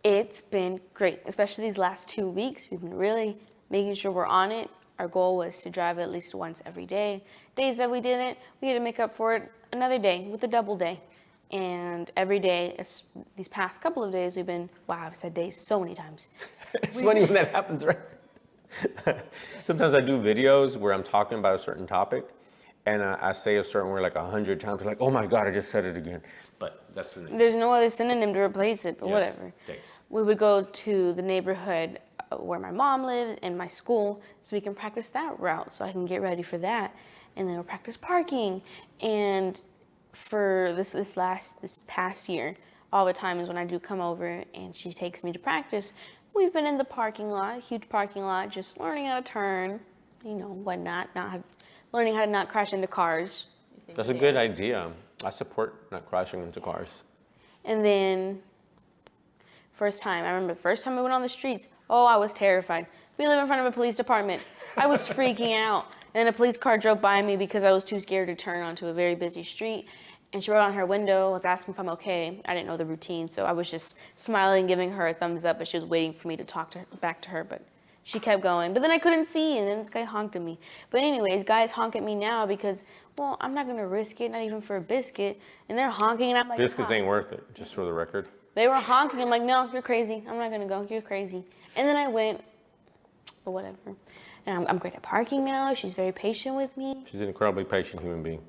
It's been great, especially these last 2 weeks. We've been really making sure we're on it. Our goal was to drive at least once every day. Days that we didn't, we had to make up for it another day with a double day. And every day, these past couple of days, we've been, wow, I've said days so many times. It's funny when that happens, right? Sometimes I do videos where I'm talking about a certain topic, and I say a certain word like 100 times, like, oh my God, I just said it again. But that's the name. There's no other synonym to replace it, but yes, whatever. Days. We would go to the neighborhood where my mom lives and my school, so we can practice that route, so I can get ready for that. And then we'll practice parking. And for this past year, all the times when I do come over and she takes me to practice, we've been in the parking lot, huge parking lot, just learning how to turn, whatnot, learning how to not crash into cars. That's a good idea. I support not crashing into cars. And then I remember the first time we went on the streets, I was terrified. We live in front of a police department. I was freaking out. And then a police car drove by me because I was too scared to turn onto a very busy street. And she wrote on her window, was asking if I'm okay. I didn't know the routine, so I was just smiling, giving her a thumbs up, but she was waiting for me to talk back to her, but she kept going. But then I couldn't see, and then this guy honked at me. But anyways, guys honk at me now because well, I'm not going to risk it, not even for a biscuit. And they're honking, and I'm like, Biscuits ain't worth it, just for the record. They were honking. I'm like, no, you're crazy. I'm not going to go. You're crazy. And then I went, or whatever. And I'm great at parking now. She's very patient with me. She's an incredibly patient human being.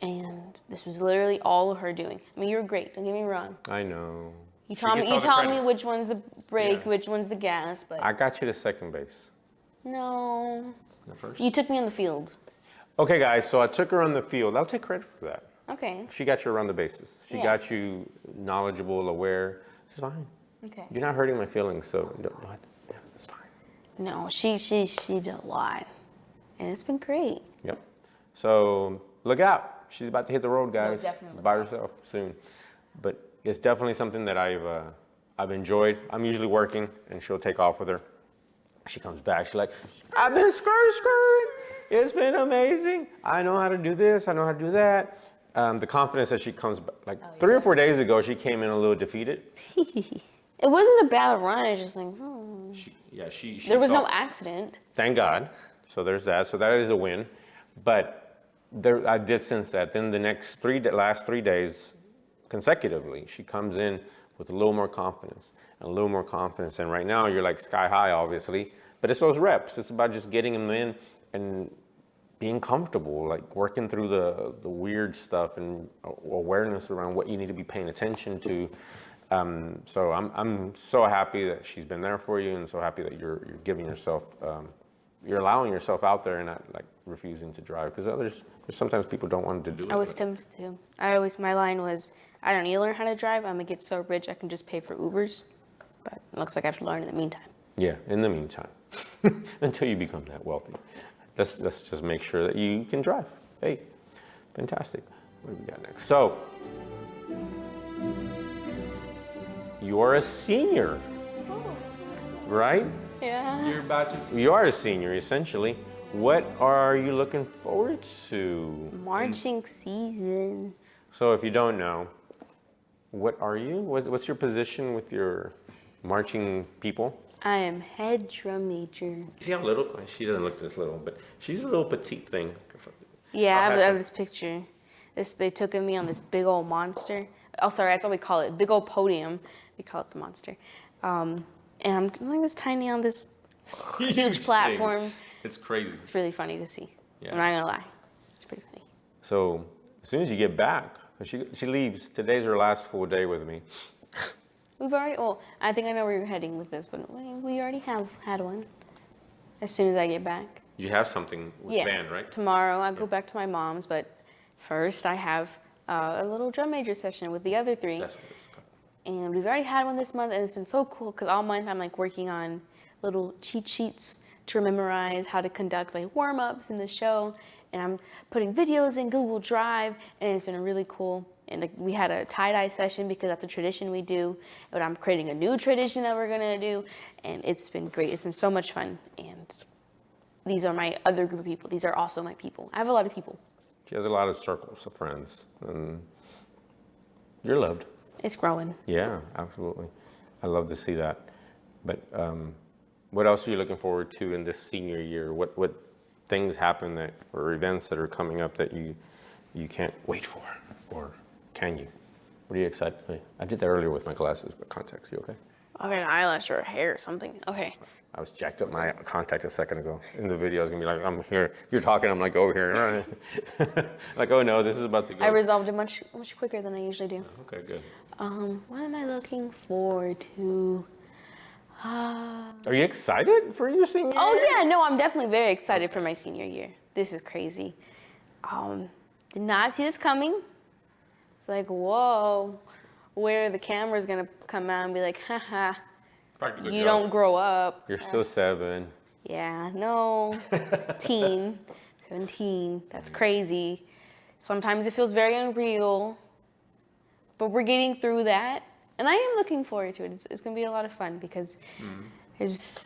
And this was literally all of her doing. I mean, you're great. Don't get me wrong. I know. You tell me which one's the brake, which one's the gas, but I got you to second base. no. The first. You took me on the field. Okay, guys. So I took her on the field. I'll take credit for that. Okay. She got you around the bases. She got you knowledgeable, aware. It's fine. Okay. You're not hurting my feelings, so you don't have to. Yeah, it's fine. No, she did a lot, and it's been great. Yep. So look out. She's about to hit the road, guys. No, definitely by herself soon. But it's definitely something that I've enjoyed. I'm usually working, and she'll take off with her. She comes back. She's like, I've been skirt. It's been amazing. I know how to do this. I know how to do that. The confidence that she comes back, like 3 or 4 days ago, she came in a little defeated. It wasn't a bad run. I was just like, She there was no accident. Thank God. So there's that. So that is a win. But I did sense that. Then the last 3 days consecutively, she comes in with a little more confidence and a little more confidence. And right now you're like sky high, obviously. But it's those reps. It's about just getting them in and being comfortable, like working through the weird stuff and awareness around what you need to be paying attention to. So I'm so happy that she's been there for you, and so happy that you're giving yourself, you're allowing yourself out there and not like refusing to drive, because there's sometimes people don't want to do it. I was tempted to. My line was, I don't need to learn how to drive. I'm gonna get so rich I can just pay for Ubers, but it looks like I have to learn in the meantime. Yeah, in the meantime, until you become that wealthy. Let's just make sure that you can drive. Hey, fantastic. What do we got next? So, you're a senior, right? Yeah. You are a senior, essentially. What are you looking forward to? Marching season. So, if you don't know, what are you? What's your position with your marching people? I am head drum major. See how little? She doesn't look this little, but she's a little petite thing. Yeah, I have this picture. They took of me on this big old monster. Oh, sorry, that's what we call it. Big old podium. We call it the monster. And I'm like this tiny on this huge platform. It's crazy. It's really funny to see. Yeah. I'm not gonna lie. It's pretty funny. So as soon as you get back, because she leaves, today's her last full day with me. I think I know where you're heading with this, but we already have had one. As soon as I get back. You have something with band, right? Tomorrow I go back to my mom's, but first I have a little drum major session with the other 3. That's what it's called. And we've already had one this month, and it's been so cool because all month I'm like working on little cheat sheets to memorize how to conduct like warm-ups in the show, and I'm putting videos in Google Drive, and it's been really cool. And like, we had a tie-dye session because that's a tradition we do, but I'm creating a new tradition that we're gonna do, and it's been great. It's been so much fun, and these are my other group of people. These are also my people. I have a lot of people. She has a lot of circles of friends, and you're loved. It's growing. Yeah, absolutely. I love to see that. But what else are you looking forward to in this senior year? What things happen or events that are coming up that you can't wait for, or can you? What are you excited? I did that earlier with my glasses, but contacts. You okay? Okay, an eyelash or hair or something. Okay. I was jacked up my contact a second ago. In the video, I was gonna be like, I'm here. You're talking. I'm like over here. Like, oh no, this is about to go. I resolved it much quicker than I usually do. Okay, good. What am I looking forward to? Are you excited for your senior year? Oh yeah, no, I'm definitely very excited for my senior year. This is crazy. Did not see this coming. It's like, whoa, where the camera's gonna come out and be like, haha, you don't grow up. You're still 7. Yeah, no, 17, that's crazy. Sometimes it feels very unreal, but we're getting through that. And I am looking forward to it. It's gonna be a lot of fun because there's,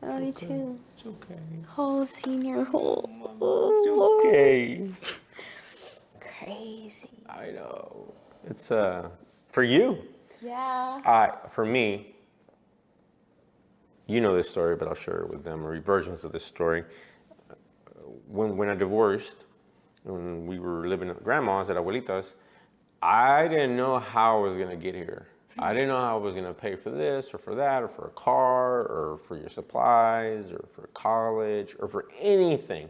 oh, me too. It's okay. Whole senior, It's okay. Crazy. I know. It's for you. Yeah. For me, you know this story, but I'll share it with them, or versions of this story. When I divorced, when we were living at grandma's, at abuelita's, I didn't know how I was gonna get here. I didn't know how I was gonna pay for this or for that or for a car or for your supplies or for college or for anything.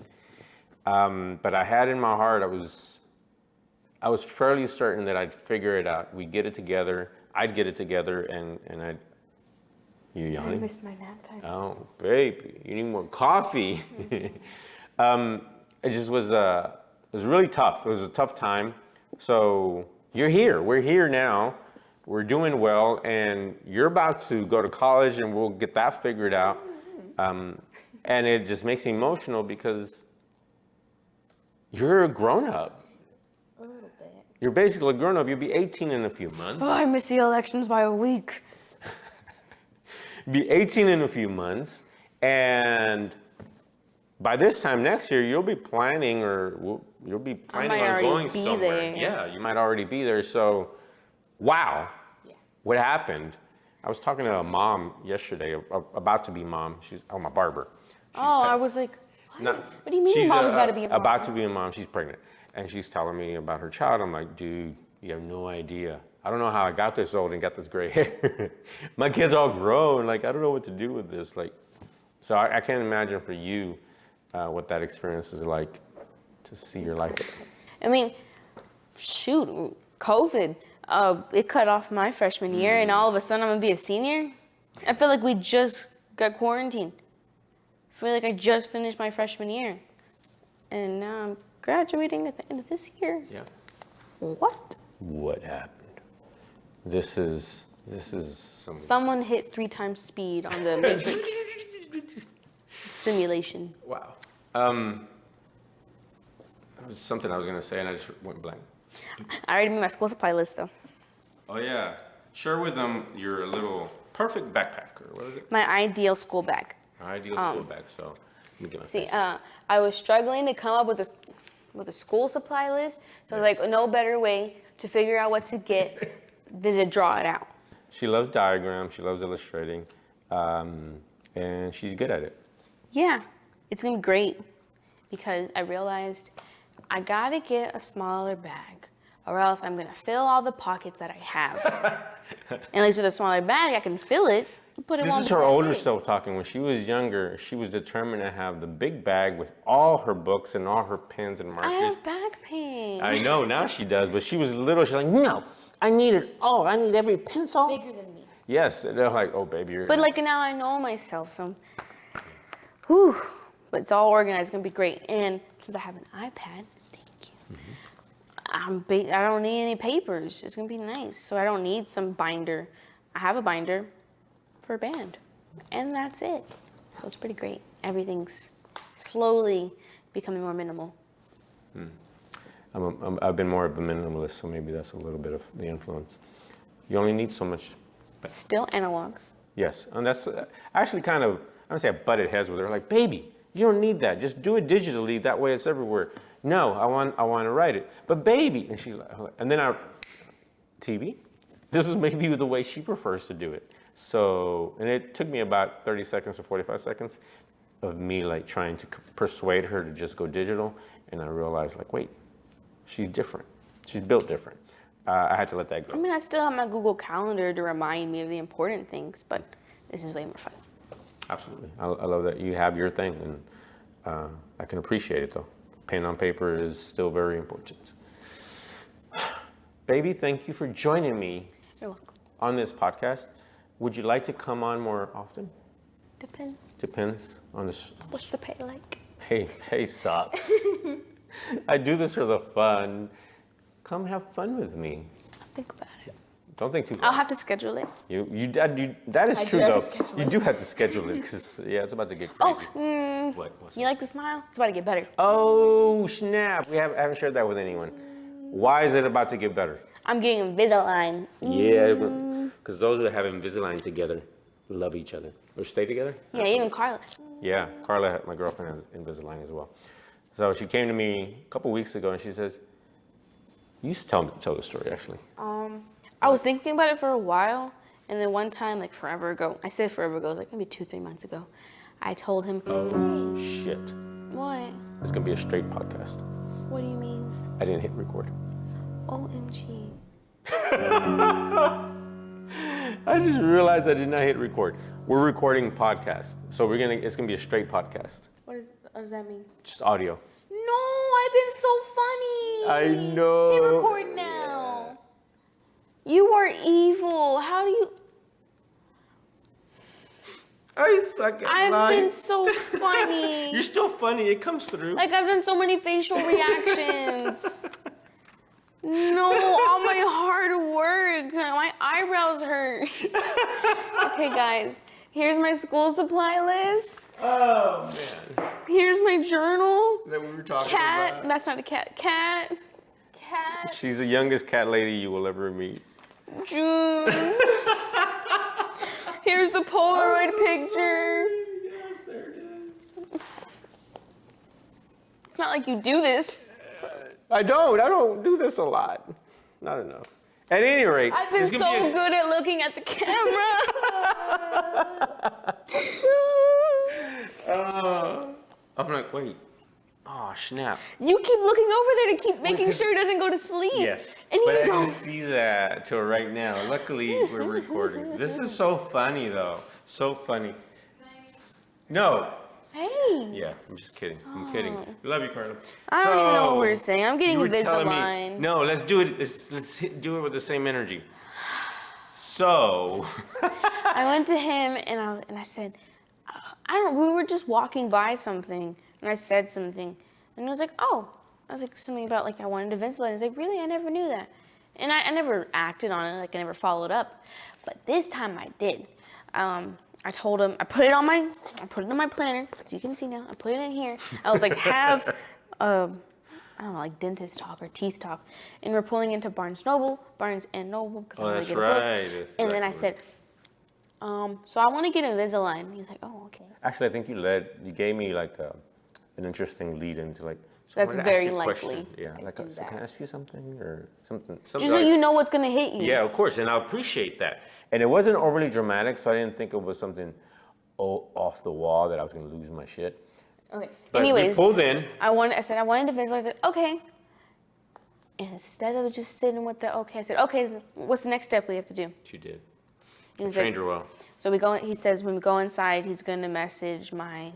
But I had in my heart, I was fairly certain that I'd figure it out. We'd get it together. I'd get it together, and you I yawning? missed my nap time. Oh, baby, you need more coffee. It just was really tough. It was a tough time. So you're here. We're here now. We're doing well, and you're about to go to college, and we'll get that figured out. And it just makes me emotional because you're a grown-up. A little bit. You're basically a grown-up. You'll be 18 in a few months. Oh, I missed the elections by a week. Be 18 in a few months, and by this time next year, you'll be planning on going somewhere. Yeah, you might already be there. So, wow, what happened? I was talking to a mom yesterday, about to be mom. She's my barber. I was like, what do you mean mom's about to be a mom? About to be a mom. She's pregnant, and she's telling me about her child. I'm like, dude, you have no idea. I don't know how I got this old and got this gray hair. My kids all grown. Like, I don't know what to do with this. Like, so I can't imagine for you what that experience is like to see your life. I mean, shoot, COVID, it cut off my freshman year, and all of a sudden I'm gonna be a senior. I feel like we just got quarantined. I feel like I just finished my freshman year, and now I'm graduating at the end of this year. Yeah. What happened? This is someone hit 3 times speed on the Matrix simulation. Wow. That was something I was gonna say and I just went blank. I already made my school supply list though. Oh yeah. Share with them your little perfect backpacker. What is it? My ideal school bag. Ideal school bag. So let me get my see. I was struggling to come up with a school supply list. So I was like, no better way to figure out what to get than to draw it out. She loves diagrams. She loves illustrating, and she's good at it. Yeah, it's gonna be great because I realized I gotta get a smaller bag, or else I'm gonna fill all the pockets that I have. And at least with a smaller bag, I can fill it. But this is her older self talking. When she was younger, she was determined to have the big bag with all her books and all her pens and markers. I have back pain. I know, now she does, but she was little. She's like, no, I need it all. I need every pencil. Bigger than me. Yes, and they're like, oh, baby, you're... But like now I know myself, so... Whew. But it's all organized. It's going to be great. And since I have an iPad, thank you, I don't need any papers. It's going to be nice. So I don't need some binder. I have a binder for a band. And that's it. So it's pretty great. Everything's slowly becoming more minimal. I've been more of a minimalist, so maybe that's a little bit of the influence. You only need so much. Still analog. Yes, and that's actually kind of, I don't say I butted heads with her, like, baby, you don't need that. Just do it digitally, that way it's everywhere. No, I want to write it. But baby, and she's like, and then Teevee, this is maybe the way she prefers to do it. So, and it took me about 30 seconds to 45 seconds of me like trying to persuade her to just go digital. And I realized like, wait, she's different. She's built different. I had to let that go. I mean, I still have my Google Calendar to remind me of the important things, but this is way more fun. Absolutely. I love that you have your thing, and I can appreciate it, though. Pen on paper is still very important. Baby, thank you for joining me You're welcome. On this podcast. Would you like to come on more often? Depends. Depends on this. What's the pay like? Hey, socks. I do this for the fun. Come have fun with me. I'll think about it. Don't think too hard. I'll have to schedule it. That is true, though. You do have to schedule it, because, yeah, it's about to get crazy. You like the smile? It's about to get better. Oh, snap. I haven't shared that with anyone. Why is it about to get better? I'm getting Invisalign. Yeah, because those that have Invisalign together love each other. Or stay together? Yeah, even Carla. Yeah, Carla, my girlfriend, has Invisalign as well. So she came to me a couple weeks ago and she says, you used to tell the story, actually. I was thinking about it for a while, and then one time, like forever ago, I said forever ago, it was like maybe 2-3 months ago, I told him, Oh, shit. what? It's going to be a straight podcast. What do you mean? I didn't hit record. OMG. I just realized I did not hit record. We're recording podcast, so it's gonna be a straight podcast. What does that mean? Just audio. No, I've been so funny. I know. Hit record now. Yeah. You are evil. How do you? I suck at I've lying. been so funny. You're still funny. It comes through. Like I've done so many facial reactions. No, all my hard work. My eyebrows hurt. Okay, guys. Here's my school supply list. Oh man. Here's my journal. That we were talking Cat. about. That's not a cat. Cat. She's the youngest cat lady you will ever meet. June. Here's the Polaroid picture. Yes, there it is. It's not like you do this. I don't do this a lot. Not enough. At any rate, I've been so good at looking at the camera. I'm like, wait. Oh, snap. You keep looking over there to keep making sure it doesn't go to sleep. Yes, And but you I don't. didn't see that till right now. Luckily, we're recording. This is so funny, though. So funny. No. Hey. Yeah, I'm just kidding. I'm kidding. Love you, Carla. I don't even know what we're saying. I'm getting you were telling me- Invisalign. No, let's do it. Let's do it with the same energy. So. I went to him and I said, we were just walking by something and I said something and he was like, oh, I was like something about like I wanted to Invisalign. He's like, really? I never knew that. And I never acted on it, like I never followed up. But this time I did. I told him, I put it in my planner, so you can see now. I put it in here. I was like, have, I don't know, like dentist talk or teeth talk. And we're pulling into Barnes and Noble, because I want to get a book. That's And then I right. said, so I want to get Invisalign. He's like, oh, okay. Actually, I think you gave me like an interesting lead into like. So That's I wanted to ask very you a question. likely. Yeah, like, do so that. can I ask you something or something? Just so you know what's going to hit you. Yeah, of course, and I appreciate that. And it wasn't overly dramatic, so I didn't think it was something off the wall that I was going to lose my shit. Okay. But we Anyways, pulled in. I said I wanted Invisalign. I said, okay. And instead of just sitting with the okay, I said, okay, what's the next step we have to do? She did. He was Trained like, her well. so he says when we go inside, he's going to message my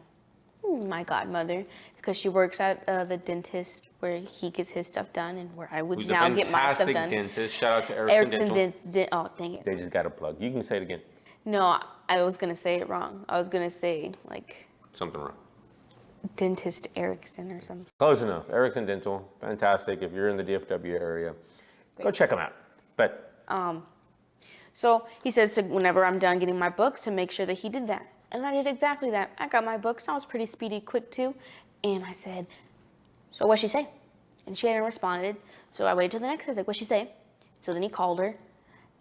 godmother because she works at the dentist where he gets his stuff done and where I would Who's now a get my stuff fantastic done. dentist. Shout out to Andersen Dental. Oh, dang it. They just got a plug. You can say it again. No, I was going to say it wrong. I was going to say like Something wrong. Dentist Erickson or something. Close enough. Andersen Dental, fantastic. If you're in the DFW area, go check them out. But So he says to, whenever I'm done getting my books to make sure that he did that. And I did exactly that. I got my books. I was pretty speedy, quick too. And I said, so what'd she say? And she hadn't responded. So I waited till the next day. I was like, what'd she say? So then he called her.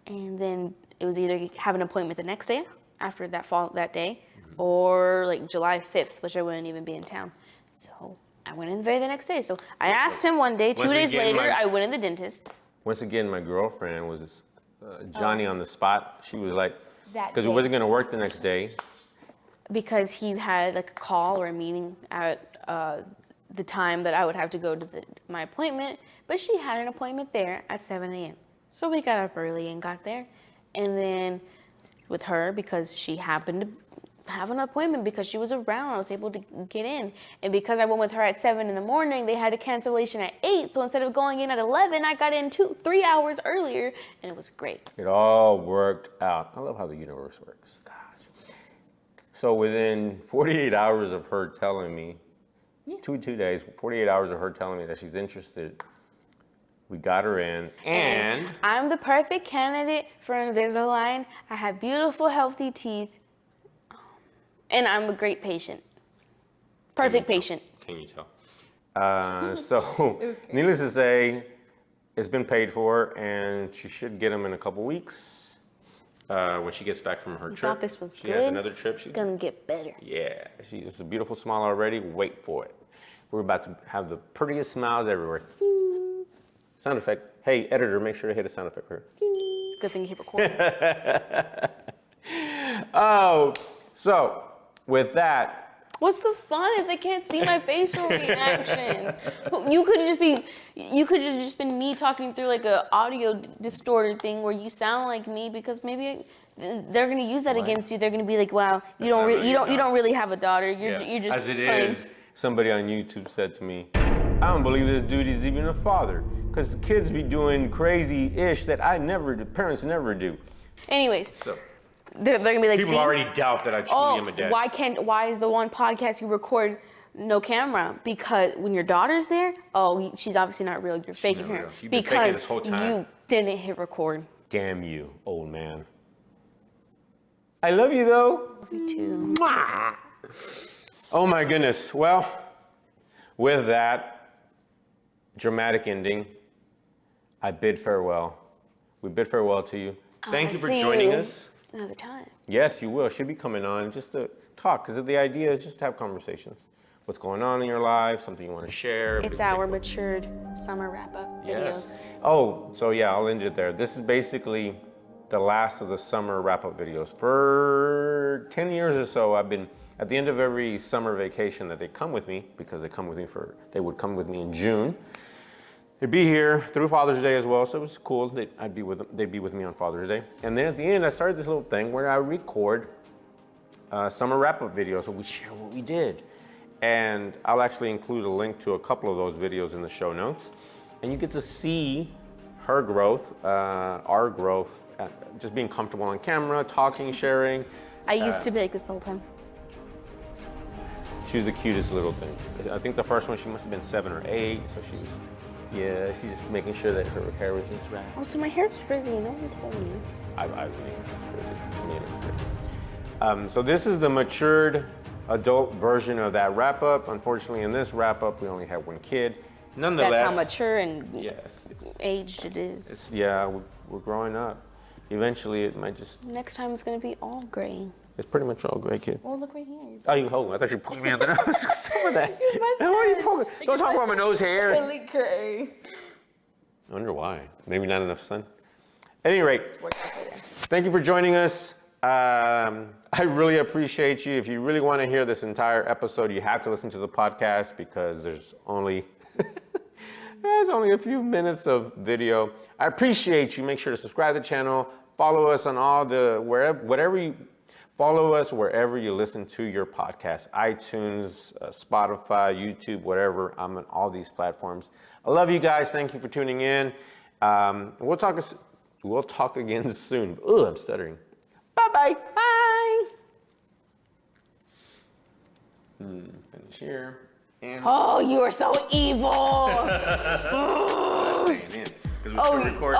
And then it was either have an appointment the next day after that day or like July 5th, which I wouldn't even be in town. So I went in the next day. So I asked him one day, 2 days later, I went in the dentist. once again, my girlfriend was Johnny on the spot. She was like, That because it day. wasn't going to work the next day. Because he had like a call or a meeting at the time that I would have to go to my appointment, but she had an appointment there at 7 a.m. So we got up early and got there. And then with her, because she happened to have an appointment because she was around, I was able to get in. And because I went with her at 7 in the morning, they had a cancellation at 8. So instead of going in at 11, I got in 3 hours earlier, and it was great. It all worked out. I love how the universe works. Gosh. So within 48 hours of her telling me, 2 days, 48 hours of her telling me that she's interested, we got her in, and I'm the perfect candidate for Invisalign. I have beautiful, healthy teeth, and I'm a great patient. Perfect patient. Can you tell? So, needless to say, it's been paid for, and she should get them in a couple weeks when she gets back from her trip. Thought this was she good. has another trip. It's gonna get better. Yeah, she's a beautiful smile already. Wait for it. We're about to have the prettiest smiles everywhere. Sound effect. Hey, editor, make sure to hit a sound effect for her. It's a good thing you hit record. Oh, so with that, What's the fun if they can't see my facial reactions? You could have just been me talking through like a audio distorted thing where you sound like me, because maybe they're gonna use that against you. They're gonna be like, wow, you don't really have a daughter. You're just as it playing. is. Somebody on YouTube said to me, I don't believe this dude is even a father, because the kids be doing crazy-ish that parents never do. Anyways, So they're gonna be like, people already doubt that I truly am a dad. Why is the one podcast you record no camera? Because when your daughter's there, she's obviously not real. You're faking her. You've been faking this because whole time. you didn't hit record. Damn you, old man. I love you though. Love you too. Mwah. Oh my goodness. Well, with that dramatic ending, I bid farewell. We bid farewell to you. Thank you for joining us. Another time. Yes, you will. She'll be coming on just to talk, because the idea is just to have conversations. What's going on in your life, something you want to share. It's our matured summer wrap-up videos. Yes. Oh, so yeah, I'll end it there. This is basically the last of the summer wrap-up videos. For 10 years or so, I've been, at the end of every summer vacation that they come with me, because they would come with me in June. They'd be here through Father's Day as well, so it was cool. They'd be with me on Father's Day. And then at the end, I started this little thing where I record summer wrap-up videos, so we share what we did. And I'll actually include a link to a couple of those videos in the show notes. And you get to see her growth, our growth, just being comfortable on camera, talking, sharing. I used to be like this the whole time. She was the cutest little thing. I think the first one, she must have been 7 or 8, so she's just making sure that her hair was just right. Oh, so my hair's frizzy, no one told me. I made it frizzy. So this is the matured adult version of that wrap-up. Unfortunately, in this wrap-up, we only had one kid. Nonetheless, that's how mature and yes, aged it is. We're growing up. Eventually, it might just... Next time, it's going to be all gray. It's pretty much all gray, kid. Oh, look right here. Oh, you hold me. I thought you were poking me on the nose. Some of that. Why are you poking? Don't talk about my nose hair. Really gray. I wonder why. Maybe not enough sun. At any rate, thank you for joining us. I really appreciate you. If you really want to hear this entire episode, you have to listen to the podcast, because there's only a few minutes of video. I appreciate you. Make sure to subscribe to the channel. Follow us on follow us wherever you listen to your podcast. iTunes, Spotify, YouTube, whatever. I'm on all these platforms. I love you guys. Thank you for tuning in. We'll talk again soon. Ugh, I'm stuttering. Bye-bye. Bye. Finish here. And Oh, you are so evil. staying in, 'cause we're still recording.